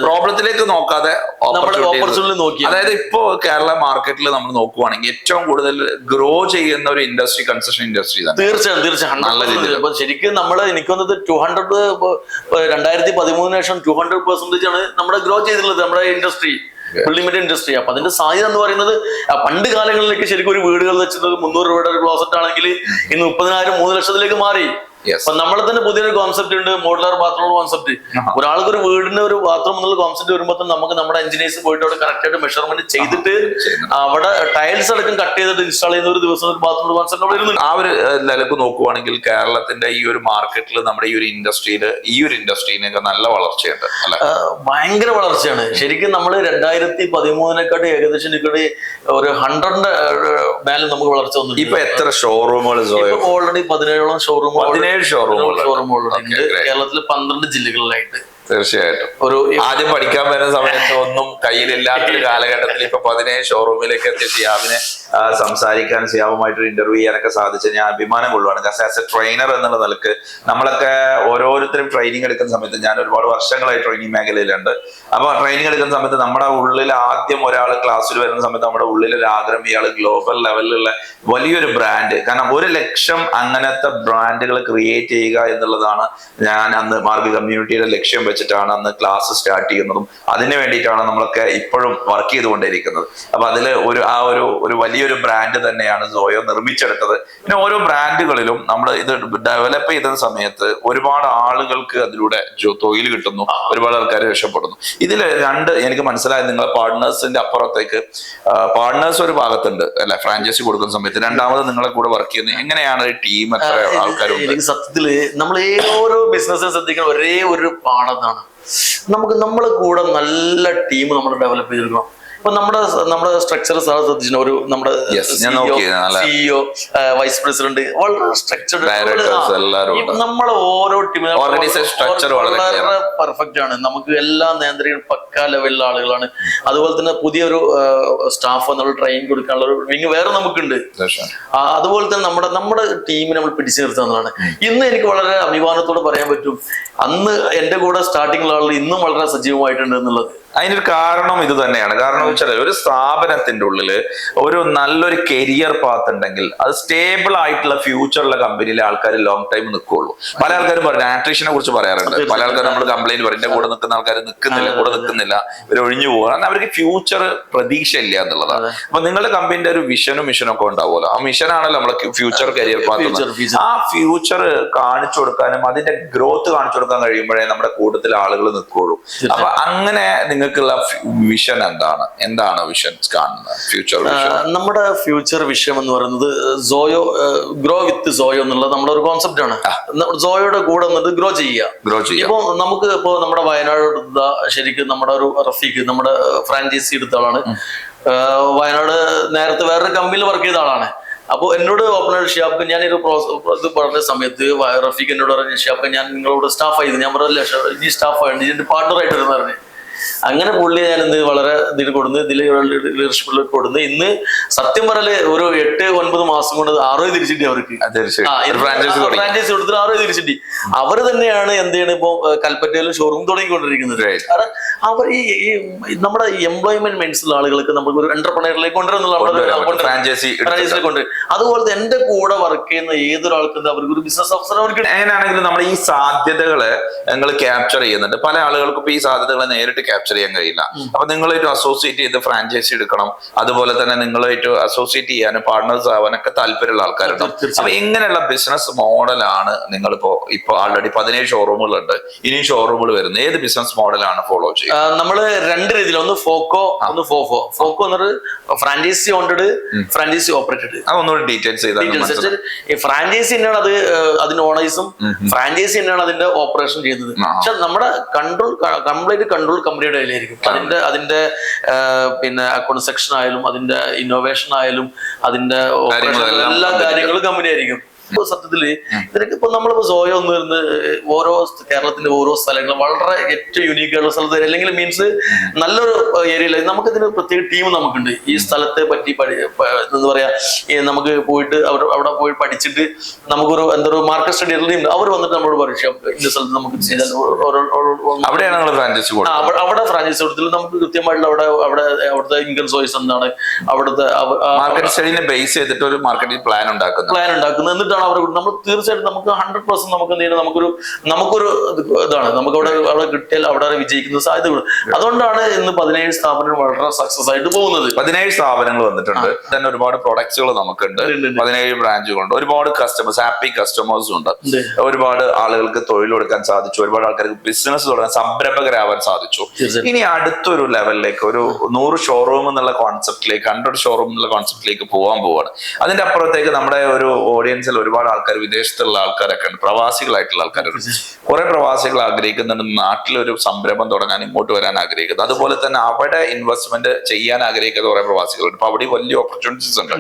പ്രോബ്ലത്തിലേക്ക് നോക്കാതെ ഓപ്പർച്യൂണിറ്റി നോക്കി. അതായത് ഇപ്പോ കേരള മാർക്കറ്റിൽ നമ്മൾ നോക്കുവാണെങ്കിൽ ഏറ്റവും കൂടുതൽ ഗ്രോ ചെയ്യുന്ന ഒരു ഇൻഡസ്ട്രി കൺസ്ട്രക്ഷൻ ഇൻഡസ്ട്രി തന്നെ. തീർച്ചയായും നല്ല രീതിയിൽ ശരിക്കും നമ്മള് എനിക്ക് വന്നത് 2013 ശേഷം 200% ആണ് നമ്മുടെ ഗ്രോ ചെയ്തിട്ടുള്ളത് നമ്മുടെ ഇൻഡസ്ട്രി, ബിൽഡിംഗ് ഇൻഡസ്ട്രി. അപ്പൊ അതിന്റെ സാധ്യത എന്ന് പറയുന്നത് പണ്ട് കാലങ്ങളിലേക്ക് ശരിക്കും ഒരു വീടുകൾ വെച്ചത് 300 രൂപയുടെ ഒരു ക്ലോസറ്റ് ആണെങ്കിൽ ഇന്ന് 30,000 3 ലക്ഷത്തിലേക്ക് മാറി. അപ്പൊ നമ്മളെ തന്നെ പുതിയൊരു കോൺസെപ്റ്റ് ഉണ്ട്, മോഡുലാർ ബാത്റൂം കോൺസെപ്റ്റ്. ഒരാൾക്ക് ഒരു വീടിന്റെ ഒരു ബാത്റൂം എന്നുള്ള കോൺസെപ്റ്റ് വരുമ്പോൾ നമുക്ക് നമ്മുടെ എഞ്ചിനീയേഴ്സ് പോയിട്ട് അവിടെ കറക്റ്റ് ആയിട്ട് മെഷർമെന്റ് ചെയ്തിട്ട് അവിടെ ടൈൽസ് അടക്കം കട്ട് ചെയ്തിട്ട് ഇൻസ്റ്റാൾ ചെയ്യുന്ന ഒരു ദിവസം ഒരു ബാത്റൂം കോൺസെപ്റ്റ് അവിടെ ഇരുന്നു. ആ ഒരു നിലക്ക് നോക്കുവാണെങ്കിൽ കേരളത്തിന്റെ ഈ ഒരു മാർക്കറ്റിൽ നമ്മുടെ ഈ ഒരു ഇൻഡസ്ട്രിയിനൊക്കെ നല്ല വളർച്ചയുണ്ട് അല്ലെ. ഭയങ്കര വളർച്ചയാണ് ശരിക്കും. നമ്മൾ 2013 ഏകദേശം ഒരു 100 മേലെ നമുക്ക് വളർച്ച വന്നു. ഇപ്പൊ എത്ര ഷോറൂമുകൾ? ഓൾറെഡി 17ഓളം ഷോറൂമുകൾ ഷോറൂമുകളുണ്ട് കേരളത്തില് 12 ജില്ലകളിലായിട്ട്. തീർച്ചയായിട്ടും ഒരു ആദ്യം പഠിക്കാൻ വരുന്ന സമയത്ത് ഒന്നും കയ്യിലില്ലാത്തൊരു കാലഘട്ടത്തിൽ ഇപ്പൊ 17 ഷോറൂമിലേക്ക് എത്തിയ സിയാബിനെ സംസാരിക്കാൻ, സിയാബുമായിട്ടൊരു ഇന്റർവ്യൂ ചെയ്യാനൊക്കെ സാധിച്ച ഞാൻ അഭിമാനം കൊള്ളുവാണ്. ആസ് എ ട്രെയിനർ എന്നുള്ള നിലക്ക് നമ്മളൊക്കെ ഓരോരുത്തരും ട്രെയിനിങ് എടുക്കുന്ന സമയത്ത്, ഞാൻ ഒരുപാട് വർഷങ്ങളായി ട്രെയിനിങ് മേഖലയിലുണ്ട്. അപ്പൊ ട്രെയിനിങ് എടുക്കുന്ന സമയത്ത് നമ്മുടെ ഉള്ളിൽ ആദ്യം ഒരാൾ ക്ലാസ്സിൽ വരുന്ന സമയത്ത് നമ്മുടെ ഉള്ളിൽ ഒരു ആഗ്രഹം ഇയാൾ ഗ്ലോബൽ ലെവലിലുള്ള വലിയൊരു ബ്രാൻഡ്, കാരണം 1 ലക്ഷം അങ്ങനത്തെ ബ്രാൻഡുകൾ ക്രിയേറ്റ് ചെയ്യുക എന്നുള്ളതാണ് ഞാൻ അന്ന് മാർഗ് കമ്മ്യൂണിറ്റിയുടെ ലക്ഷ്യം വെച്ചിട്ടാണ് അന്ന് ക്ലാസ് സ്റ്റാർട്ട് ചെയ്യുന്നതും. അതിന് വേണ്ടിയിട്ടാണ് നമ്മളൊക്കെ ഇപ്പോഴും വർക്ക് ചെയ്തുകൊണ്ടിരിക്കുന്നത്. അപ്പൊ അതിൽ ഒരു വലിയൊരു ബ്രാൻഡ് തന്നെയാണ് സോയോ നിർമ്മിച്ചെടുത്തത്. പിന്നെ ഓരോ ബ്രാൻഡുകളിലും നമ്മൾ ഇത് ഡെവലപ്പ് ചെയ്യുന്ന സമയത്ത് ഒരുപാട് ആളുകൾക്ക് അതിലൂടെ തൊഴിൽ കിട്ടുന്നു, ഒരുപാട് ആൾക്കാർ രക്ഷപ്പെടുന്നു. ഇതിൽ എനിക്ക് മനസ്സിലായത്, നിങ്ങളെ പാർട്ട്നേഴ്സിന്റെ അപ്പുറത്തേക്ക് പാർട്ട്നേഴ്സ് ഒരു ഭാഗത്തുണ്ട് അല്ലെ, ഫ്രാഞ്ചൈസി കൊടുക്കുന്ന സമയത്ത്. രണ്ടാമത് നിങ്ങളെ കൂടെ വർക്ക് ചെയ്യുന്നത് എങ്ങനെയാണ് ടീം, എത്ര ആൾക്കാരുണ്ട്? സത്യത്തില് നമ്മൾ ഓരോ ബിസിനസ്സിനെ ശ്രദ്ധിക്കുന്ന ഒരേ ഒരു പാഠത്താണ്, നമുക്ക് നമ്മളെ കൂടെ നല്ല ടീം നമ്മൾ ഡെവലപ്പ് ചെയ്തെടുക്കണം. ഇപ്പൊ നമ്മുടെ സ്ട്രക്ചർ സാർ ശ്രദ്ധിച്ചു ഒരു നമ്മുടെ സിഇഒ വൈസ് പ്രസിഡന്റ് വളരെ സ്ട്രക്ചർഡ്, നമ്മളെ ഓരോ ടീമിനും വളരെ പെർഫെക്റ്റ് ആണ്. നമുക്ക് എല്ലാ നിയന്ത്രണം പക്ക ലെവലിലുള്ള ആളുകളാണ്. അതുപോലെ തന്നെ പുതിയൊരു സ്റ്റാഫ് നമ്മൾ ട്രെയിനിങ് കൊടുക്കാനുള്ള ഒരു വിങ് വേറെ നമുക്കുണ്ട്. അതുപോലെ തന്നെ നമ്മുടെ ടീമിനെ നമ്മൾ പിടിച്ചു നിർത്തുന്നതാണ്. ഇന്ന് എനിക്ക് വളരെ അഭിമാനത്തോടെ പറയാൻ പറ്റും, അന്ന് എന്റെ കൂടെ സ്റ്റാർട്ടിങ്ങിലുള്ള ആളുകൾ ഇന്നും വളരെ സജീവമായിട്ടുണ്ട് എന്നുള്ളത്. അതിനൊരു കാരണം ഇത് തന്നെയാണ്. കാരണം വെച്ചാൽ ഒരു സ്ഥാപനത്തിന്റെ ഉള്ളില് ഒരു നല്ലൊരു കരിയർ പാത്ത് ഉണ്ടെങ്കിൽ അത് സ്റ്റേബിൾ ആയിട്ടുള്ള ഫ്യൂച്ചറുള്ള കമ്പനിയിലെ ആൾക്കാർ ലോങ് ടൈം നിൽക്കുള്ളൂ. പല ആൾക്കാരും പറയും, ആട്രിഷനെ കുറിച്ച് പറയാറുണ്ട്. പല ആൾക്കാരും നമ്മൾ കംപ്ലൈന്റ് പറയും, എന്റെ കൂടെ നിൽക്കുന്ന ആൾക്കാർ കൂടെ നിൽക്കുന്നില്ല, ഇവർ ഒഴിഞ്ഞു പോകുക. കാരണം അവർക്ക് ഫ്യൂച്ചർ പ്രതീക്ഷ ഇല്ല എന്നുള്ളതാണ്. അപ്പൊ നിങ്ങളുടെ കമ്പനിന്റെ ഒരു വിഷനും മിഷനും ഒക്കെ ഉണ്ടാവുമല്ലോ, ആ മിഷനാണല്ലോ നമ്മളെ ഫ്യൂച്ചർ കരിയർ പാത്ത്. ആ ഫ്യൂച്ചർ കാണിച്ചു കൊടുക്കാനും അതിന്റെ ഗ്രോത്ത് കാണിച്ചു കൊടുക്കാൻ കഴിയുമ്പോഴേ നമ്മുടെ കൂട്ടത്തിൽ ആളുകൾ നിൽക്കുള്ളൂ. അപ്പൊ അങ്ങനെ നിങ്ങൾക്കുള്ള വിഷൻ എന്താണ് വിഷൻ കാണുന്നത്, ഫ്യൂച്ചർ വിഷൻ? നമ്മുടെ ഫ്യൂച്ചർ വിഷൻ എന്ന് പറയുന്നത് സോയോ ഗ്രോ വിത്ത് സോയോ എന്നുള്ള നമ്മുടെ ഒരു കോൺസെപ്റ്റ് ആണ്. സോയോയുടെ കൂടെ നിന്നിട്ട് ഗ്രോ ചെയ്യുക. ഇപ്പൊ നമുക്ക് നമ്മുടെ വയനാട് ശരിക്കും നമ്മുടെ ഒരു റഫീഖ് നമ്മുടെ ഫ്രാഞ്ചൈസി എടുത്ത ആളാണ്. വയനാട് നേരത്തെ വേറൊരു കമ്പനിയിൽ വർക്ക് ചെയ്ത ആളാണ്. അപ്പോൾ എന്നോട് ഓപ്പണർ ഷിയാബ്ക്ക് ഞാനൊരു ഇത് പറഞ്ഞ സമയത്ത് റഫീഖ് എന്നോട് പറഞ്ഞ ഷിയാബ്ക്ക് ഞാൻ നിങ്ങളോട് സ്റ്റാഫ് ആയിരുന്നു. ഞാൻ പറഞ്ഞില്ല, ഈ സ്റ്റാഫ് ആയിട്ട് ഇതിന്റെ പാർട്ണറായിട്ട് വരുന്ന പറഞ്ഞു. അങ്ങനെ പുള്ളിയെ ഞാൻ ഇന്ന് വളരെ ഇതിൽ കൊടുന്ന് ലീഡർഷിപ്പിലേക്ക് കൊടുന്ന് ഇന്ന് സത്യം പറയല് ഒരു 8-9 മാസം കൊണ്ട് 6 തിരിച്ചിട്ടി അവർക്ക്. ഫ്രാഞ്ചൈസി കൊടുത്തിട്ട് 6 തിരിച്ചിട്ടി. അവര് തന്നെയാണ് എന്ത് ചെയ്യണം ഇപ്പൊ കൽപ്പറ്റയിലും ഷോറൂം തുടങ്ങിക്കൊണ്ടിരിക്കുന്നത്. കാരണം അവർ ഈ നമ്മുടെ എംപ്ലോയ്മെന്റ് മൈൻഡ്സുള്ള ആളുകൾക്ക് നമുക്ക് ഒരു എന്റർപ്രണറിലേക്ക് കൊണ്ടുവരുന്നില്ല. അതുപോലെ എന്റെ കൂടെ വർക്ക് ചെയ്യുന്ന ഏതൊരാൾക്കും അവർക്ക് ഒരു ബിസിനസ് അവസരം അവർക്ക്. എങ്ങനെയാണെങ്കിലും നമ്മൾ ഈ സാധ്യതകള് നിങ്ങൾ ക്യാപ്ചർ ചെയ്യുന്നുണ്ട്. പല ആളുകൾക്കും ഇപ്പൊ ഈ സാധ്യതകളെ നേരിട്ട് ക്യാപ്ചർ ചെയ്യാൻ കഴിയില്ല. അപ്പൊ നിങ്ങളായിട്ട് അസോസിയേറ്റ് ചെയ്ത് ഫ്രാഞ്ചൈസി എടുക്കണം, അതുപോലെ തന്നെ നിങ്ങളായിട്ട് അസോസിയേറ്റ് ചെയ്യാനും പാർട്ട്നേഴ്സ് ആവാനൊക്കെ താല്പര്യമുള്ള ആൾക്കാരുണ്ട്. അപ്പൊ ഇങ്ങനെയുള്ള ബിസിനസ് മോഡലാണ് നിങ്ങളിപ്പോ ആൾറെഡി 17 ഷോറൂമുകളുണ്ട്, ഇനിയും ഷോറൂമുകൾ വരുന്നത്. ഏത് ബിസിനസ് മോഡലാണ് ഫോളോ ചെയ്യുക? നമ്മള് 2 രീതിയിൽ, ഒന്ന് ഫോക്കോ, ഒന്ന് ഫോഫോ. ഫോക്കോ എന്നൊരു ഫ്രാഞ്ചൈസി ഓൺഡ്, ഫ്രാഞ്ചൈസി ഓപ്പറേറ്റഡ്. അതൊന്നുകൂടി ഡീറ്റെയിൽസ് ചെയ്താൽ. ഈ ഫ്രാഞ്ചൈസി തന്നെയാണ് അതിന്റെ ഓണേഴ്സും, ഫ്രാഞ്ചൈസി തന്നെയാണ് അതിന്റെ ഓപ്പറേഷൻ ചെയ്യുന്നത്. പക്ഷെ നമ്മുടെ കംപ്ലീറ്റ് കൺട്രോൾ കമ്പനിയുടെ കയ്യിലായിരിക്കും. അതിന്റെ പിന്നെ അക്കൗണ്ട് സെക്ഷൻ ആയാലും അതിന്റെ ഇന്നോവേഷൻ ആയാലും അതിന്റെ എല്ലാ കാര്യങ്ങളും കമ്പനി ആയിരിക്കും. സത്യത്തില് ഇതിനൊക്കെ ഇപ്പൊ നമ്മളിപ്പോ സോയോ ഒന്ന് വരുന്ന ഓരോ കേരളത്തിന്റെ ഓരോ സ്ഥലങ്ങളും വളരെ ഏറ്റവും യുണീക്ക് ആയിട്ടുള്ള സ്ഥലത്ത്, അല്ലെങ്കിൽ മീൻസ് നല്ലൊരു ഏരിയയിൽ നമുക്ക് ഇതിന് പ്രത്യേക ടീം നമുക്കുണ്ട്. ഈ സ്ഥലത്തെ പറ്റി എന്താ പറയാ, നമുക്ക് പോയിട്ട് അവിടെ പോയി പഠിച്ചിട്ട് നമുക്കൊരു എന്തൊരു മാർക്കറ്റ് സ്റ്റഡി ടീം അവർ വന്നിട്ട് നമ്മളോട് പറയും ഇന്ന സ്ഥലത്ത് നമുക്ക് അവിടെ ഫ്രാഞ്ചൈസി കൊടുത്തില്ല. നമുക്ക് കൃത്യമായിട്ടുള്ള അവിടുത്തെ ഇൻകം സോഴ്സ് എന്താണ്, അവിടുത്തെ മാർക്കറ്റ് സ്റ്റഡിനെ ബേസ് ചെയ്തിട്ട് ഒരു മാർക്കറ്റിംഗ് പ്ലാൻ ഉണ്ടാക്കുന്നത്. എന്നിട്ടാണ് അവർ നമ്മൾ തീർച്ചയായിട്ടും നമുക്ക് 100% നമുക്ക് എന്ത് ചെയ്യണം, നമുക്കൊരു ഇതാണ് നമുക്ക് അവിടെ കിട്ടിയാൽ അവിടെ വിജയിക്കുന്ന സാധ്യതകൾ. അതുകൊണ്ടാണ് ഇന്ന് 17 സ്ഥാപനങ്ങൾ വളരെ സക്സസ് ആയിട്ട് പോകുന്നത്. 17 സ്ഥാപനങ്ങൾ വന്നിട്ടുണ്ട്, തന്നെ ഒരുപാട് പ്രൊഡക്ട്സുകൾ നമുക്കുണ്ട്, 17 ബ്രാഞ്ചുകളുണ്ട്, ഒരുപാട് കസ്റ്റമേഴ്സ്, ഹാപ്പി കസ്റ്റമേഴ്സ് ഉണ്ട്, ഒരുപാട് ആളുകൾക്ക് തൊഴിൽ കൊടുക്കാൻ സാധിച്ചു, ഒരുപാട് ആൾക്കാർക്ക് ബിസിനസ് തുടങ്ങാൻ, സംരംഭകരാവാൻ സാധിച്ചു. ഇനി അടുത്തൊരു ലെവലിലേക്ക് ഒരു 100 ഷോറൂം എന്നുള്ള കോൺസെപ്റ്റിലേക്ക്, 100 ഷോറൂം എന്നുള്ള കോൺസെപ്റ്റിലേക്ക് പോകാൻ പോവാണ്. അതിന്റെ അപ്പുറത്തേക്ക് നമ്മുടെ ഒരു ഓഡിയൻസിൽ ഒരുപാട് ആൾക്കാർ, വിദേശത്തുള്ള ആൾക്കാരൊക്കെ ഉണ്ട്, പ്രവാസികളായിട്ടുള്ള ആൾക്കാരുണ്ട്. കുറെ പ്രവാസികൾ ആഗ്രഹിക്കുന്നുണ്ട് നാട്ടിലൊരു സംരംഭം തുടങ്ങാൻ, ഇങ്ങോട്ട് വരാൻ ആഗ്രഹിക്കുന്നത്. അതുപോലെ തന്നെ അവിടെ ഇൻവെസ്റ്റ്മെന്റ് ചെയ്യാൻ ആഗ്രഹിക്കുന്ന കുറെ പ്രവാസികളുണ്ട്. അപ്പൊ അവിടെ വലിയ ഓപ്പർച്യൂണിറ്റീസ് ഉണ്ട്.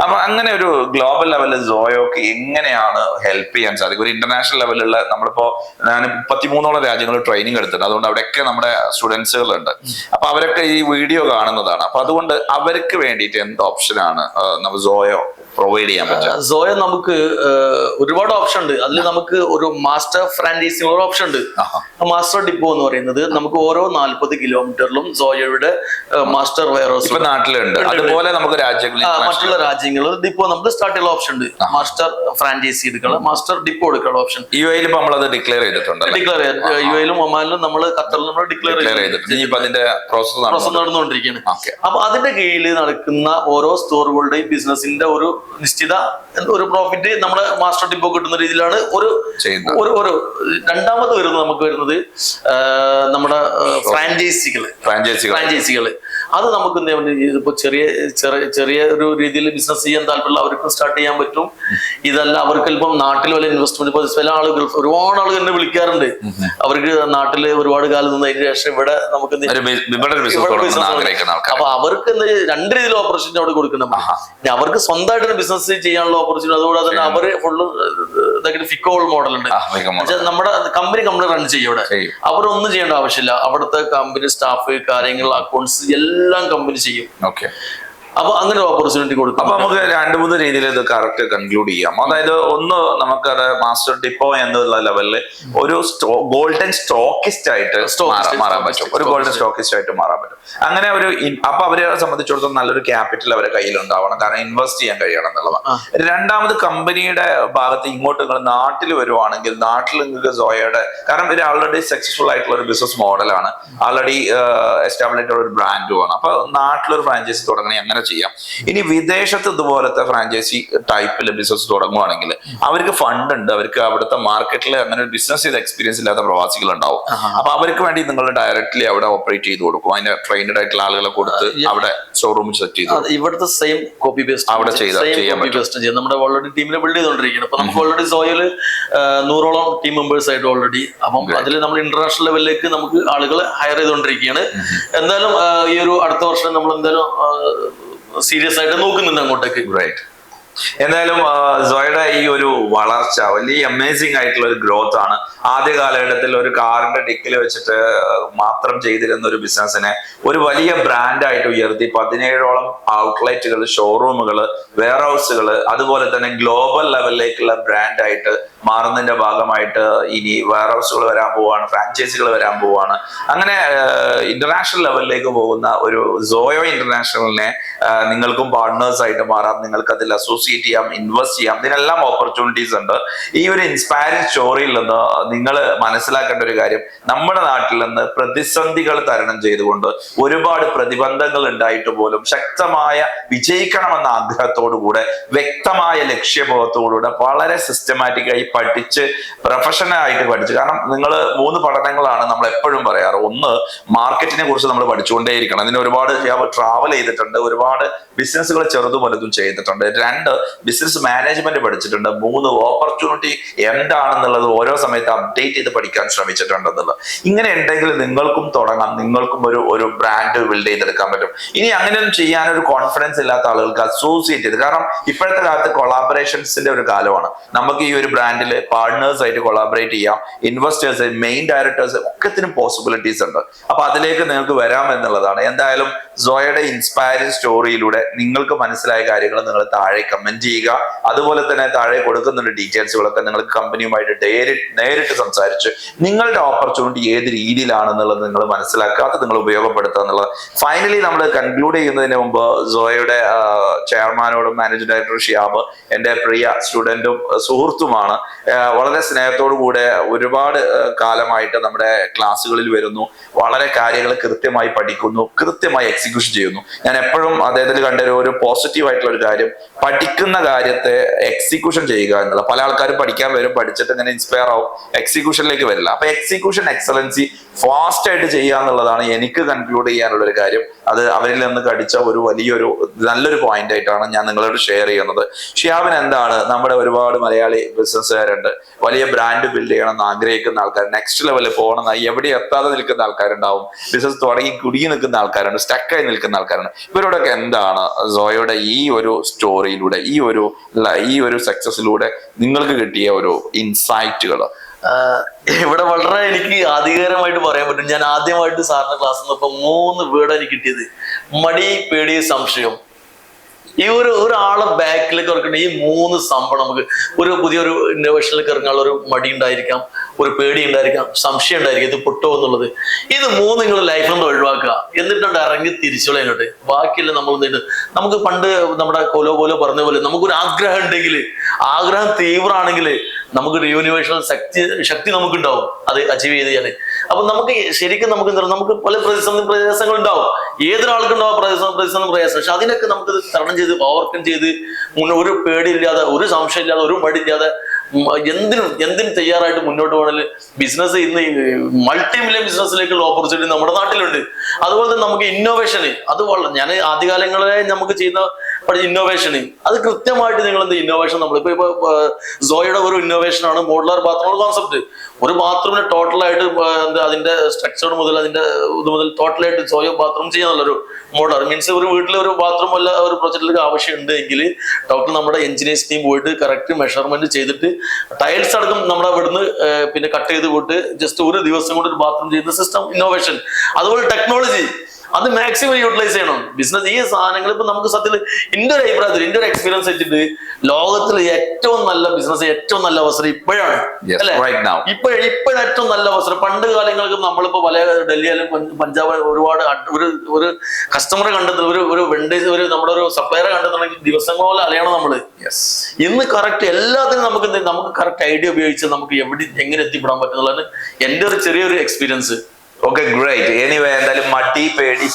അപ്പൊ അങ്ങനെ ഒരു ഗ്ലോബൽ ലെവലിൽ സോയോക്ക് എങ്ങനെയാണ് ഹെൽപ്പ് ചെയ്യാൻ സാധിക്കും? ഒരു ഇന്റർനാഷണൽ ലെവലിലുള്ള നമ്മളിപ്പോ ഞാൻ 33ഓളം രാജ്യങ്ങളിൽ ട്രെയിനിങ് എടുത്തിട്ടുണ്ട്. അതുകൊണ്ട് അവിടെയൊക്കെ നമ്മുടെ സ്റ്റുഡൻസുകളുണ്ട്. അപ്പൊ അവരൊക്കെ ഈ വീഡിയോ കാണുന്നതാണ്. അപ്പൊ അതുകൊണ്ട് അവർക്ക് വേണ്ടിയിട്ട് എന്ത് ഓപ്ഷനാണ് നമ്മൾ സോയോ പ്രൊവൈഡ് ചെയ്യാൻ പറ്റുക? സോയോ നമുക്ക് ഒരുപാട് ഓപ്ഷൻ ഉണ്ട്. അതിൽ നമുക്ക് ഒരു മാസ്റ്റർ ഫ്രാഞ്ചൈസി ഓപ്ഷൻ ഉണ്ട്. മാസ്റ്റർ ഡിപ്പോ എന്ന് പറയുന്നത് നമുക്ക് ഓരോ 40 കിലോമീറ്ററിലും സോയോയുടെ മാസ്റ്റർ വെയർഹൗസ് നാട്ടിലുണ്ട്. അതുപോലെ നമുക്ക് മറ്റുള്ള രാജ്യങ്ങളിൽ ഡിപ്പോ നമുക്ക് സ്റ്റാർട്ട് ചെയ്യാൻ ഓപ്ഷൻ ഉണ്ട്. മാസ്റ്റർ ഫ്രാഞ്ചൈസി എടുക്കണം, മാസ്റ്റർ ഡിപ്പോ എടുക്കാനുള്ള ഓപ്ഷൻ യുഎയിൽ നമ്മളത് ഡിക്ലെയർ ചെയ്തിട്ടുണ്ട്. യുഎയിലും ഒമാനിലും നമ്മൾ ഖത്തറിലും നമ്മൾ ഡിക്ലെയർ ചെയ്തിട്ടുണ്ട്. അതിന്റെ പ്രോസസ് നടന്നുകൊണ്ടിരിക്കുകയാണ്. അപ്പൊ അതിന്റെ കീഴിൽ നടക്കുന്ന ഓരോ സ്റ്റോറുകളുടെയും ബിസിനസിന്റെ ഒരു നിശ്ചിത ഒരു പ്രോഫിറ്റ് നമ്മുടെ മാസ്റ്റർ ഡിപ്പോ കിട്ടുന്ന രീതിയിലാണ് ഒരു രണ്ടാമത് വരുന്നത്. നമുക്ക് വരുന്നത് നമ്മുടെ ഫ്രാഞ്ചൈസികള്. അത് നമുക്ക് എന്താ പറയുക, ഇതിപ്പോ ചെറിയ ഒരു രീതിയിൽ ബിസിനസ് ചെയ്യാൻ താല്പര്യമുള്ള അവർക്ക് സ്റ്റാർട്ട് ചെയ്യാൻ പറ്റും. ഇതല്ല അവർക്ക് ഇപ്പം നാട്ടിൽ വല്ല ഇൻവെസ്റ്റ്മെന്റ്, ഇപ്പൊ ചില ആളുകൾ, ഒരുപാട് ആളുകൾ എന്നെ വിളിക്കാറുണ്ട്, അവർക്ക് നാട്ടില് ഒരുപാട് കാലം നിന്ന് അതിന് ശേഷം ഇവിടെ നമുക്ക് അപ്പൊ അവർക്ക് എന്താ രണ്ട് രീതിയിൽ ഓപ്പർച്യൂണിറ്റി അവിടെ കൊടുക്കണം. അവർക്ക് സ്വന്തമായിട്ട് ബിസിനസ് ചെയ്യാനുള്ള ഓപ്പർച്യൂണിറ്റി, അതുകൂടാതെ തന്നെ അവര് ഫുള്ള് ഫിക്കോൾ മോഡൽ ഉണ്ട്. നമ്മുടെ കമ്പനി റൺ ചെയ്യും ഇവിടെ, അവരൊന്നും ചെയ്യേണ്ട ആവശ്യമില്ല. അവിടുത്തെ കമ്പനി സ്റ്റാഫ്, കാര്യങ്ങൾ, അക്കൗണ്ട്സ് എല്ലാം കമ്പനി ചെയ്യും. അപ്പൊ അങ്ങനെ ഓപ്പർച്യൂണിറ്റി കൊടുക്കും. അപ്പൊ നമുക്ക് 2-3 രീതിയിൽ ഇത് കറക്റ്റ് കൺക്ലൂഡ് ചെയ്യാം. അതായത് ഒന്ന്, നമുക്കത് മാസ്റ്റർ ഡിപ്പോ എന്നുള്ള ലെവലിൽ ഒരു ഗോൾഡൻ സ്റ്റോക്കിസ്റ്റ് ആയിട്ട് മാറാൻ പറ്റും. ഒരു ഗോൾഡൻ സ്റ്റോക്കിസ്റ്റ് ആയിട്ട് മാറാൻ പറ്റും. അങ്ങനെ ഒരു അപ്പൊ അവരെ സംബന്ധിച്ചിടത്തോളം നല്ലൊരു ക്യാപിറ്റൽ അവരെ കയ്യിൽ ഉണ്ടാവണം, കാരണം ഇൻവെസ്റ്റ് ചെയ്യാൻ കഴിയണം എന്നുള്ളതാണ്. രണ്ടാമത്, കമ്പനിയുടെ ഭാഗത്ത് ഇങ്ങോട്ട് നിങ്ങൾ നാട്ടിൽ വരുവാണെങ്കിൽ നാട്ടിൽ നിങ്ങൾക്ക് സോയയുടെ, കാരണം ഇത് ആൾറെഡി സക്സസ്ഫുൾ ആയിട്ടുള്ള ഒരു ബിസിനസ് മോഡലാണ്, ആൾറെഡി എസ്റ്റാബ്ലിഷ് ആയിട്ടുള്ള ഒരു ബ്രാൻഡുമാണ്. അപ്പൊ നാട്ടിലൊരു ഫ്രാഞ്ചൈസി തുടങ്ങണേ അങ്ങനെ ചെയ്യാം. ഇനി വിദേശത്ത് ഇതുപോലത്തെ ഫ്രാഞ്ചൈസി ടൈപ്പിൽ ബിസിനസ് തുടങ്ങുവാണെങ്കിൽ അവർക്ക് ഫണ്ട് ഉണ്ട്, അവർക്ക് അവിടുത്തെ മാർക്കറ്റിൽ അങ്ങനെ ഒരു ബിസിനസ് ചെയ്ത എക്സ്പീരിയൻസ് ഇല്ലാത്ത പ്രവാസികൾ ഉണ്ടാവും. അപ്പൊ അവർക്ക് വേണ്ടി നിങ്ങൾ ഡയറക്ട്ലി അവിടെ ഓപ്പറേറ്റ് ചെയ്ത് കൊടുക്കും, അതിന്റെ ട്രെയിൻഡ് ആയിട്ടുള്ള ആളുകളെ കൊടുത്ത് അവിടെ ഷോറൂം സെറ്റ് ചെയ്ത് ഇവിടുത്തെ സെയിം കോപ്പി പേസ്റ്റ് അവിടെ ചെയ്യാൻ പറ്റും. നമ്മുടെ ഓൾറെഡി ടീമിനെ ബിൽഡ് ചെയ്തുകൊണ്ടിരിക്കുന്നത്. അപ്പൊ നമുക്ക് ഓൾറെഡി സോയിൽ 100ഓളം ടീം മെമ്പേഴ്സ് ആയിട്ട് ഓൾറെഡി. അപ്പം അതിൽ നമ്മൾ ഇന്റർനാഷണൽ ലെവലിലേക്ക് നമുക്ക് ആളുകളെ ഹയർ ചെയ്തുകൊണ്ടിരിക്കുകയാണ്. എന്തായാലും ഈ ഒരു അടുത്ത വർഷം നമ്മൾ എന്തായാലും സീരിയസ് ആയിട്ട് നോക്കുന്നുണ്ട് അങ്ങോട്ടേക്ക്. റൈറ്റ്. എന്തായാലും സോയയുടെ ഈ ഒരു വളർച്ച വലിയ അമേസിംഗ് ആയിട്ടുള്ള ഒരു ഗ്രോത്ത് ആണ്. ആദ്യ കാലഘട്ടത്തിൽ ഒരു കാറിന്റെ ഡിക്കിൽ വെച്ചിട്ട് മാത്രം ചെയ്തിരുന്ന ഒരു ബിസിനസിനെ ഒരു വലിയ ബ്രാൻഡായിട്ട് ഉയർത്തി 17ഓളം ഔട്ട്ലെറ്റുകൾ, ഷോറൂമുകൾ, വെയർ ഹൗസുകൾ, അതുപോലെ തന്നെ ഗ്ലോബൽ ലെവലിലേക്കുള്ള ബ്രാൻഡായിട്ട് മാറുന്നതിന്റെ ഭാഗമായിട്ട് ഇനി വെയർ ഹൗസുകൾ വരാൻ പോവാണ്, ഫ്രാഞ്ചൈസികൾ വരാൻ പോവാണ്. അങ്ങനെ ഇന്റർനാഷണൽ ലെവലിലേക്ക് പോകുന്ന ഒരു സോയോ ഇന്റർനാഷണലിനെ നിങ്ങൾക്കും പാർട്ട്നേഴ്സ് ആയിട്ട് മാറാം, നിങ്ങൾക്ക് അതിൽ അസോസിയേറ്റ് ചെയ്യാം, ഇൻവെസ്റ്റ് ചെയ്യാം. ഇതിനെല്ലാം ഓപ്പർച്യൂണിറ്റീസ് ഉണ്ട്. ഈ ഒരു ഇൻസ്പയറിംഗ് സ്റ്റോറിയിൽ നിന്ന് നിങ്ങൾ മനസ്സിലാക്കേണ്ട ഒരു കാര്യം, നമ്മുടെ നാട്ടിൽ നിന്ന് പ്രതിസന്ധികൾ തരണം ചെയ്തുകൊണ്ട് ഒരുപാട് പ്രതിബന്ധങ്ങൾ ഉണ്ടായിട്ട് പോലും ശക്തമായ വിജയിക്കണമെന്ന ആഗ്രഹത്തോടുകൂടെ, വ്യക്തമായ ലക്ഷ്യബോധത്തോടുകൂടെ, വളരെ സിസ്റ്റമാറ്റിക്കായി പഠിച്ച്, പ്രൊഫഷണലായിട്ട് പഠിച്ച്, കാരണം നിങ്ങൾ 3 പഠനങ്ങളാണ് നമ്മൾ എപ്പോഴും പറയാറ്. ഒന്ന്, മാർക്കറ്റിനെ കുറിച്ച് നമ്മൾ പഠിച്ചുകൊണ്ടേയിരിക്കണം. അതിന് ഒരുപാട് ട്രാവൽ ചെയ്തിട്ടുണ്ട്, ഒരുപാട് ബിസിനസ്സുകൾ ചെറുതും വലുതും ചെയ്തിട്ടുണ്ട്. 2, ബിസിനസ് മാനേജ്മെന്റ് പഠിച്ചിട്ടുണ്ട്. 3, ഓപ്പർച്യൂണിറ്റി എന്താണെന്നുള്ളത് ഓരോ സമയത്ത് അപ്ഡേറ്റ് ചെയ്ത് പഠിക്കാൻ ശ്രമിച്ചിട്ടുണ്ടെന്നുള്ളത്. ഇങ്ങനെ ഉണ്ടെങ്കിൽ നിങ്ങൾക്കും തുടങ്ങാം, നിങ്ങൾക്കും ഒരു ബ്രാൻഡ് ബിൽഡ് ചെയ്തെടുക്കാൻ പറ്റും. ഇനി അങ്ങനെയൊന്നും ചെയ്യാനൊരു കോൺഫിഡൻസ് ഇല്ലാത്ത ആളുകൾക്ക് അസോസിയേറ്റ് ചെയ്ത്, കാരണം ഇപ്പോഴത്തെ കാലത്ത് കൊളാബറേഷൻസിന്റെ ഒരു കാലമാണ്. നമുക്ക് ഈ ഒരു ബ്രാൻഡിൽ പാർട്ട്നേഴ്സ് ആയിട്ട് കൊളാബറേറ്റ് ചെയ്യാം, ഇൻവെസ്റ്റേഴ്സ്, മെയിൻ ഡയറക്ടേഴ്സ് ഒക്കത്തിനും പോസിബിലിറ്റീസ് ഉണ്ട്. അപ്പൊ അതിലേക്ക് നിങ്ങൾക്ക് വരാം എന്നുള്ളതാണ്. എന്തായാലും സോയയുടെ ഇൻസ്പയറിംഗ് സ്റ്റോറിയിലൂടെ നിങ്ങൾക്ക് മനസ്സിലായ കാര്യങ്ങൾ നിങ്ങൾ താഴെ കമന്റ് ചെയ്യുക. അതുപോലെ തന്നെ താഴെ കൊടുക്കുന്ന ഡീറ്റെയിൽസുകളൊക്കെ നിങ്ങൾക്ക് കമ്പനിയുമായിട്ട് നേരിട്ട് സംസാരിച്ച് നിങ്ങളുടെ ഓപ്പർച്യൂണിറ്റി ഏത് രീതിയിലാണെന്നുള്ളത് നിങ്ങൾ മനസ്സിലാക്കുക, അത് നിങ്ങൾ ഉപയോഗപ്പെടുത്തുക എന്നുള്ളത്. ഫൈനലി നമ്മൾ കൺക്ലൂഡ് ചെയ്യുന്നതിന് മുമ്പ് സോയയുടെ ചെയർമാനോടും മാനേജിംഗ് ഡയറക്ടർ ഷിയാബ് എൻ്റെ പ്രിയ സ്റ്റുഡന്റും സുഹൃത്തുമാണ്. വളരെ സ്നേഹത്തോടു കൂടെ ഒരുപാട് കാലമായിട്ട് നമ്മുടെ ക്ലാസ്സുകളിൽ വരുന്നു, വളരെ കാര്യങ്ങൾ കൃത്യമായി പഠിക്കുന്നു, കൃത്യമായി എക്സിക്യൂഷൻ ചെയ്യുന്നു. ഞാൻ എപ്പോഴും അദ്ദേഹത്തിൽ കണ്ട ഒരു പോസിറ്റീവ് ആയിട്ടുള്ള ഒരു കാര്യം, പഠിക്കുന്ന കാര്യത്തെ എക്സിക്യൂഷൻ ചെയ്യുക എന്നുള്ളത്. പല ആൾക്കാരും പഠിക്കാൻ വരും, പഠിച്ചിട്ട് ഇങ്ങനെ ഇൻസ്പയർ ആവും, എക്സിക്യൂഷനിലേക്ക് വരില്ല. അപ്പൊ എക്സിക്യൂഷൻ എക്സലൻസി ഫാസ്റ്റ് ആയിട്ട് ചെയ്യുക എന്നുള്ളതാണ് എനിക്ക് കൺക്ലൂഡ് ചെയ്യാനുള്ള ഒരു കാര്യം. അത് അവരിൽ നിന്ന് കടിച്ച ഒരു നല്ലൊരു പോയിന്റ് ആയിട്ടാണ് ഞാൻ നിങ്ങളോട് ഷെയർ ചെയ്യുന്നത്. ഷിയാബിന് എന്താണ്, നമ്മുടെ ഒരുപാട് മലയാളി ബിസിനസ്സുകാരുണ്ട്, വലിയ ബ്രാൻഡ് ബിൽഡ് ചെയ്യണമെന്ന് ആഗ്രഹിക്കുന്ന ആൾക്കാർ, നെക്സ്റ്റ് ലെവലിൽ പോകണമെന്ന് എവിടെ എത്താതെ നിൽക്കുന്ന ആൾക്കാരുണ്ടാവും, ബിസിനസ് തുടങ്ങി കുടുങ്ങി നിൽക്കുന്ന ആൾക്കാരുണ്ട്, സ്റ്റക്കായി നിൽക്കുന്ന ആൾക്കാരുണ്ട്. ഇവരോടൊക്കെ എന്താണ് സോയയുടെ ഈ ഒരു സ്റ്റോറിയിലൂടെ, ഈ ഒരു സക്സസിലൂടെ നിങ്ങൾക്ക് കിട്ടിയ ഒരു ഇൻസൈറ്റുകൾ? ഇവിടെ വളരെ എനിക്ക് ആധികാരികമായിട്ട് പറയാൻ പറ്റും. ഞാൻ ആദ്യമായിട്ട് സാറിന്റെ ക്ലാസ് നിന്നപ്പോ 3 വേർഡ് എനിക്ക് കിട്ടിയത്: മടി, പേടി, സംശയം. ഈ ഒരാളെ ബാക്കിലേക്ക് ഇറക്കേണ്ട ഈ 3 സംഭവം നമുക്ക് പുതിയൊരു ഇന്നോവേഷനിലേക്ക് ഇറങ്ങാനുള്ള ഒരു മടി ഉണ്ടായിരിക്കാം, ഒരു പേടി ഉണ്ടായിരിക്കാം, സംശയം ഉണ്ടായിരിക്കും, ഇത് പൊട്ടോ എന്നുള്ളത്. ഇത് 3 നിങ്ങൾ ലൈഫിൽ നിന്ന് ഒഴിവാക്കുക, എന്നിട്ടുണ്ട് ഇറങ്ങി തിരിച്ചോളെ അങ്ങോട്ട്. ബാക്കിയല്ല നമുക്ക് പണ്ട് നമ്മുടെ കോലോ പറഞ്ഞ പോലെ നമുക്കൊരു ആഗ്രഹം ഉണ്ടെങ്കിൽ, ആഗ്രഹം തീവ്രമാണെങ്കിൽ നമുക്കൊരു യൂണിവേഴ്സൽ ശക്തി നമുക്കുണ്ടാവും അത് അച്ചീവ് ചെയ്ത് ചെയ്യാൻ. അപ്പൊ നമുക്ക് ശരിക്കും നമുക്ക് എന്താ, നമുക്ക് പല പ്രയാസങ്ങൾ ഉണ്ടാവും, ഏതൊരാൾക്കുണ്ടാവും പ്രയാസം. പക്ഷെ അതിനൊക്കെ നമുക്ക് തരണം ചെയ്ത് ഓവർകം ചെയ്ത് ഒരു പേടിയില്ലാതെ, ഒരു സംശയം ഇല്ലാതെ, ഒരു മടിയില്ലാതെ എന്തിനും തയ്യാറായിട്ട് മുന്നോട്ട് പോകണമെങ്കിൽ ബിസിനസ് ഇന്ന് മൾട്ടി മില്യൺ ബിസിനസ്സിലേക്കുള്ള ഓപ്പർച്യൂണിറ്റി നമ്മുടെ നാട്ടിലുണ്ട്. അതുപോലെ തന്നെ നമുക്ക് ഇന്നോവേഷന് അത് ഞാൻ ആദ്യകാലങ്ങളെ നമുക്ക് ചെയ്യുന്ന ഇന്നോവേഷന് അത് കൃത്യമായിട്ട് നിങ്ങൾ എന്ത് ഇന്നോവേഷൻ ഇപ്പൊ സോയുടെ ഒരു ഇന്നോവേഷൻ ആണ് മോഡുലാർ ബാത്റൂം കോൺസെപ്റ്റ്. ഒരു ബാത്റൂമിന് ടോട്ടലായിട്ട് എന്താ അതിന്റെ സ്ട്രക്ചർ മുതൽ അതിന്റെ ഇത് മുതൽ ടോട്ടലായിട്ട് സോയോ ബാത്റൂം ചെയ്യാനുള്ളൊരു മോഡൽ മീൻസ് ഒരു വീട്ടിൽ ഒരു ബാത്റൂം അല്ല ഒരു പ്രൊജക്റ്റിലേക്ക് ആവശ്യമുണ്ട് എങ്കിൽ ടോട്ടൽ നമ്മുടെ എഞ്ചിനീയേഴ്സ് ടീം പോയിട്ട് കറക്റ്റ് മെഷർമെന്റ് ചെയ്തിട്ട് ടൈൽസ് അടക്കം നമ്മുടെ ഇവിടുന്ന് പിന്നെ കട്ട് ചെയ്ത് പോയിട്ട് ജസ്റ്റ് ഒരു ദിവസം കൊണ്ട് ഒരു ബാത്റൂം ചെയ്യുന്ന സിസ്റ്റം ഇന്നോവേഷൻ. അതുപോലെ ടെക്നോളജി അത് മാക്സിമം യൂട്ടിലൈസ് ചെയ്യണം. ബിസിനസ് ഈ സാധനങ്ങൾ ഇപ്പൊ നമുക്ക് സത്യത്തിൽ എന്റെ ഒരു അഭിപ്രായത്തിൽ എന്റെ ഒരു എക്സ്പീരിയൻസ് വെച്ചിട്ട് ലോകത്തിൽ ഏറ്റവും നല്ല ബിസിനസ് ഏറ്റവും നല്ല അവസരം ഇപ്പോഴാണ് അല്ലെ? ഇപ്പോഴും ഏറ്റവും നല്ല അവസരം. പണ്ട് കാലങ്ങൾക്ക് നമ്മളിപ്പോ പല ഡൽഹിയിലും പഞ്ചാബ് ഒരുപാട് ഒരു കസ്റ്റമറെ കണ്ടെത്തുന്ന ഒരു വെണ്ടേഴ്സ് നമ്മുടെ ഒരു സപ്ലയറെ കണ്ടെത്തണമെങ്കിൽ ദിവസങ്ങളോളം അലയണം നമ്മള്. ഇന്ന് കറക്റ്റ് എല്ലാത്തിനും നമുക്ക് കറക്റ്റ് ഐഡിയ ഉപയോഗിച്ച് നമുക്ക് എങ്ങനെ എത്തിപ്പെടാൻ പറ്റുന്നതാണ് എന്റെ ഒരു ചെറിയൊരു എക്സ്പീരിയൻസ്. Okay, great. എനിവേ എന്തായാലും മടി പേടി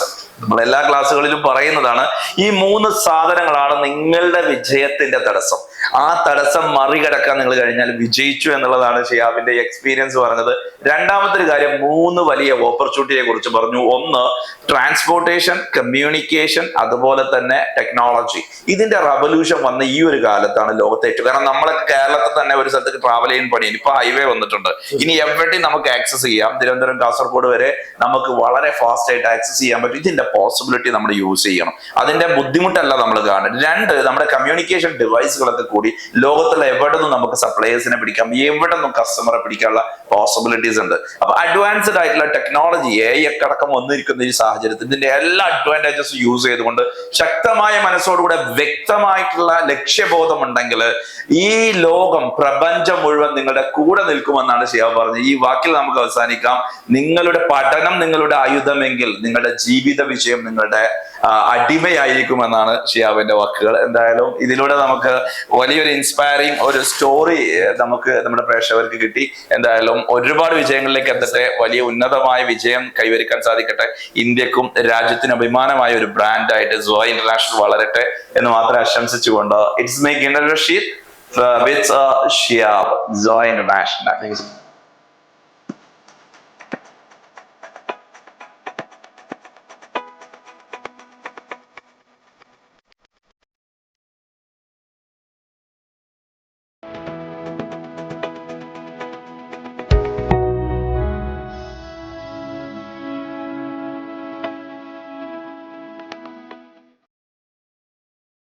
നമ്മൾ എല്ലാ ക്ലാസ്സുകളിലും പറയുന്നതാണ്. ഈ 3 സാധനങ്ങളാണ് നിങ്ങളുടെ വിജയത്തിന്റെ തടസ്സം. ആ തടസ്സം മറികടക്കാൻ നിങ്ങൾ കഴിഞ്ഞാൽ വിജയിച്ചു എന്നുള്ളതാണ് ഷിഹാബിന്റെ എക്സ്പീരിയൻസ് പറഞ്ഞത്. രണ്ടാമത്തെ ഒരു കാര്യം 3 വലിയ ഓപ്പർച്യൂണിറ്റിയെ കുറിച്ച് പറഞ്ഞു. ഒന്ന് ട്രാൻസ്പോർട്ടേഷൻ, കമ്മ്യൂണിക്കേഷൻ, അതുപോലെ തന്നെ ടെക്നോളജി. ഇതിന്റെ റവല്യൂഷൻ വന്ന ഈ ഒരു കാലത്താണ് ലോകത്തെ ഏറ്റവും. കാരണം നമ്മളൊക്കെ കേരളത്തിൽ തന്നെ ഒരു സ്ഥലത്തേക്ക് ട്രാവൽ ചെയ്യാൻ പണിയാണ്. ഇപ്പൊ ഹൈവേ വന്നിട്ടുണ്ട്. ഇനി എവിടെയും നമുക്ക് ആക്സസ് ചെയ്യാം. തിരുവനന്തപുരം കാസർഗോഡ് വരെ നമുക്ക് വളരെ ഫാസ്റ്റ് ആയിട്ട് ആക്സസ് ചെയ്യാൻ പറ്റും. ഇതിന്റെ പോസിബിലിറ്റി നമ്മൾ യൂസ് ചെയ്യണം. അതിന്റെ ബുദ്ധിമുട്ടല്ല നമ്മൾ കാണുന്നത്. 2 നമ്മുടെ കമ്മ്യൂണിക്കേഷൻ ഡിവൈസുകളൊക്കെ കൂടി ലോകത്തുള്ള എവിടെ നിന്നും നമുക്ക് സപ്ലയേഴ്സിനെ പിടിക്കാം, എവിടെ നിന്നും കസ്റ്റമറെ പിടിക്കാനുള്ള പോസിബിലിറ്റീസ് ഉണ്ട്. അപ്പൊ അഡ്വാൻസ്ഡ് ആയിട്ടുള്ള ടെക്നോളജി AI ഒക്കെ അടക്കം വന്നിരിക്കുന്ന ഈ സാഹചര്യത്തിൽ ഇതിന്റെ എല്ലാ അഡ്വാൻറ്റേജസും യൂസ് ചെയ്തുകൊണ്ട് ശക്തമായ മനസ്സോടുകൂടെ വ്യക്തമായിട്ടുള്ള ലക്ഷ്യബോധം ഉണ്ടെങ്കിൽ ഈ ലോകം പ്രപഞ്ചം മുഴുവൻ നിങ്ങളുടെ കൂടെ നിൽക്കുമെന്നാണ് ഷിഹാബ് പറഞ്ഞത്. ഈ വാക്കിൽ നമുക്ക് അവസാനിക്കാം. നിങ്ങളുടെ പഠനം നിങ്ങളുടെ ആയുധമെങ്കിൽ നിങ്ങളുടെ ജീവിത വിജയം നിങ്ങളുടെ അടിമയായിരിക്കുമെന്നാണ് ഷിഹാബിന്റെ വാക്കുകൾ. എന്തായാലും ഇതിലൂടെ നമുക്ക് വലിയൊരു ഇൻസ്പയറിംഗ് ഒരു സ്റ്റോറി നമുക്ക് നമ്മുടെ പ്രേക്ഷകർക്ക് കിട്ടി. എന്തായാലും ഒരുപാട് വിജയങ്ങളിലേക്ക് എത്തട്ടെ, വലിയ ഉന്നതമായ വിജയം കൈവരിക്കാൻ സാധിക്കട്ടെ. ഇന്ത്യക്കും രാജ്യത്തിന് അഭിമാനമായ ഒരു ബ്രാൻഡായിട്ട് സോയ ഇന്റർനാഷണൽ വളരട്ടെ എന്ന് മാത്രം ആശംസിച്ചുകൊണ്ട് ഇറ്റ്സ് മീ കിൻഡർ Rasheed with Shihab, Zoya International.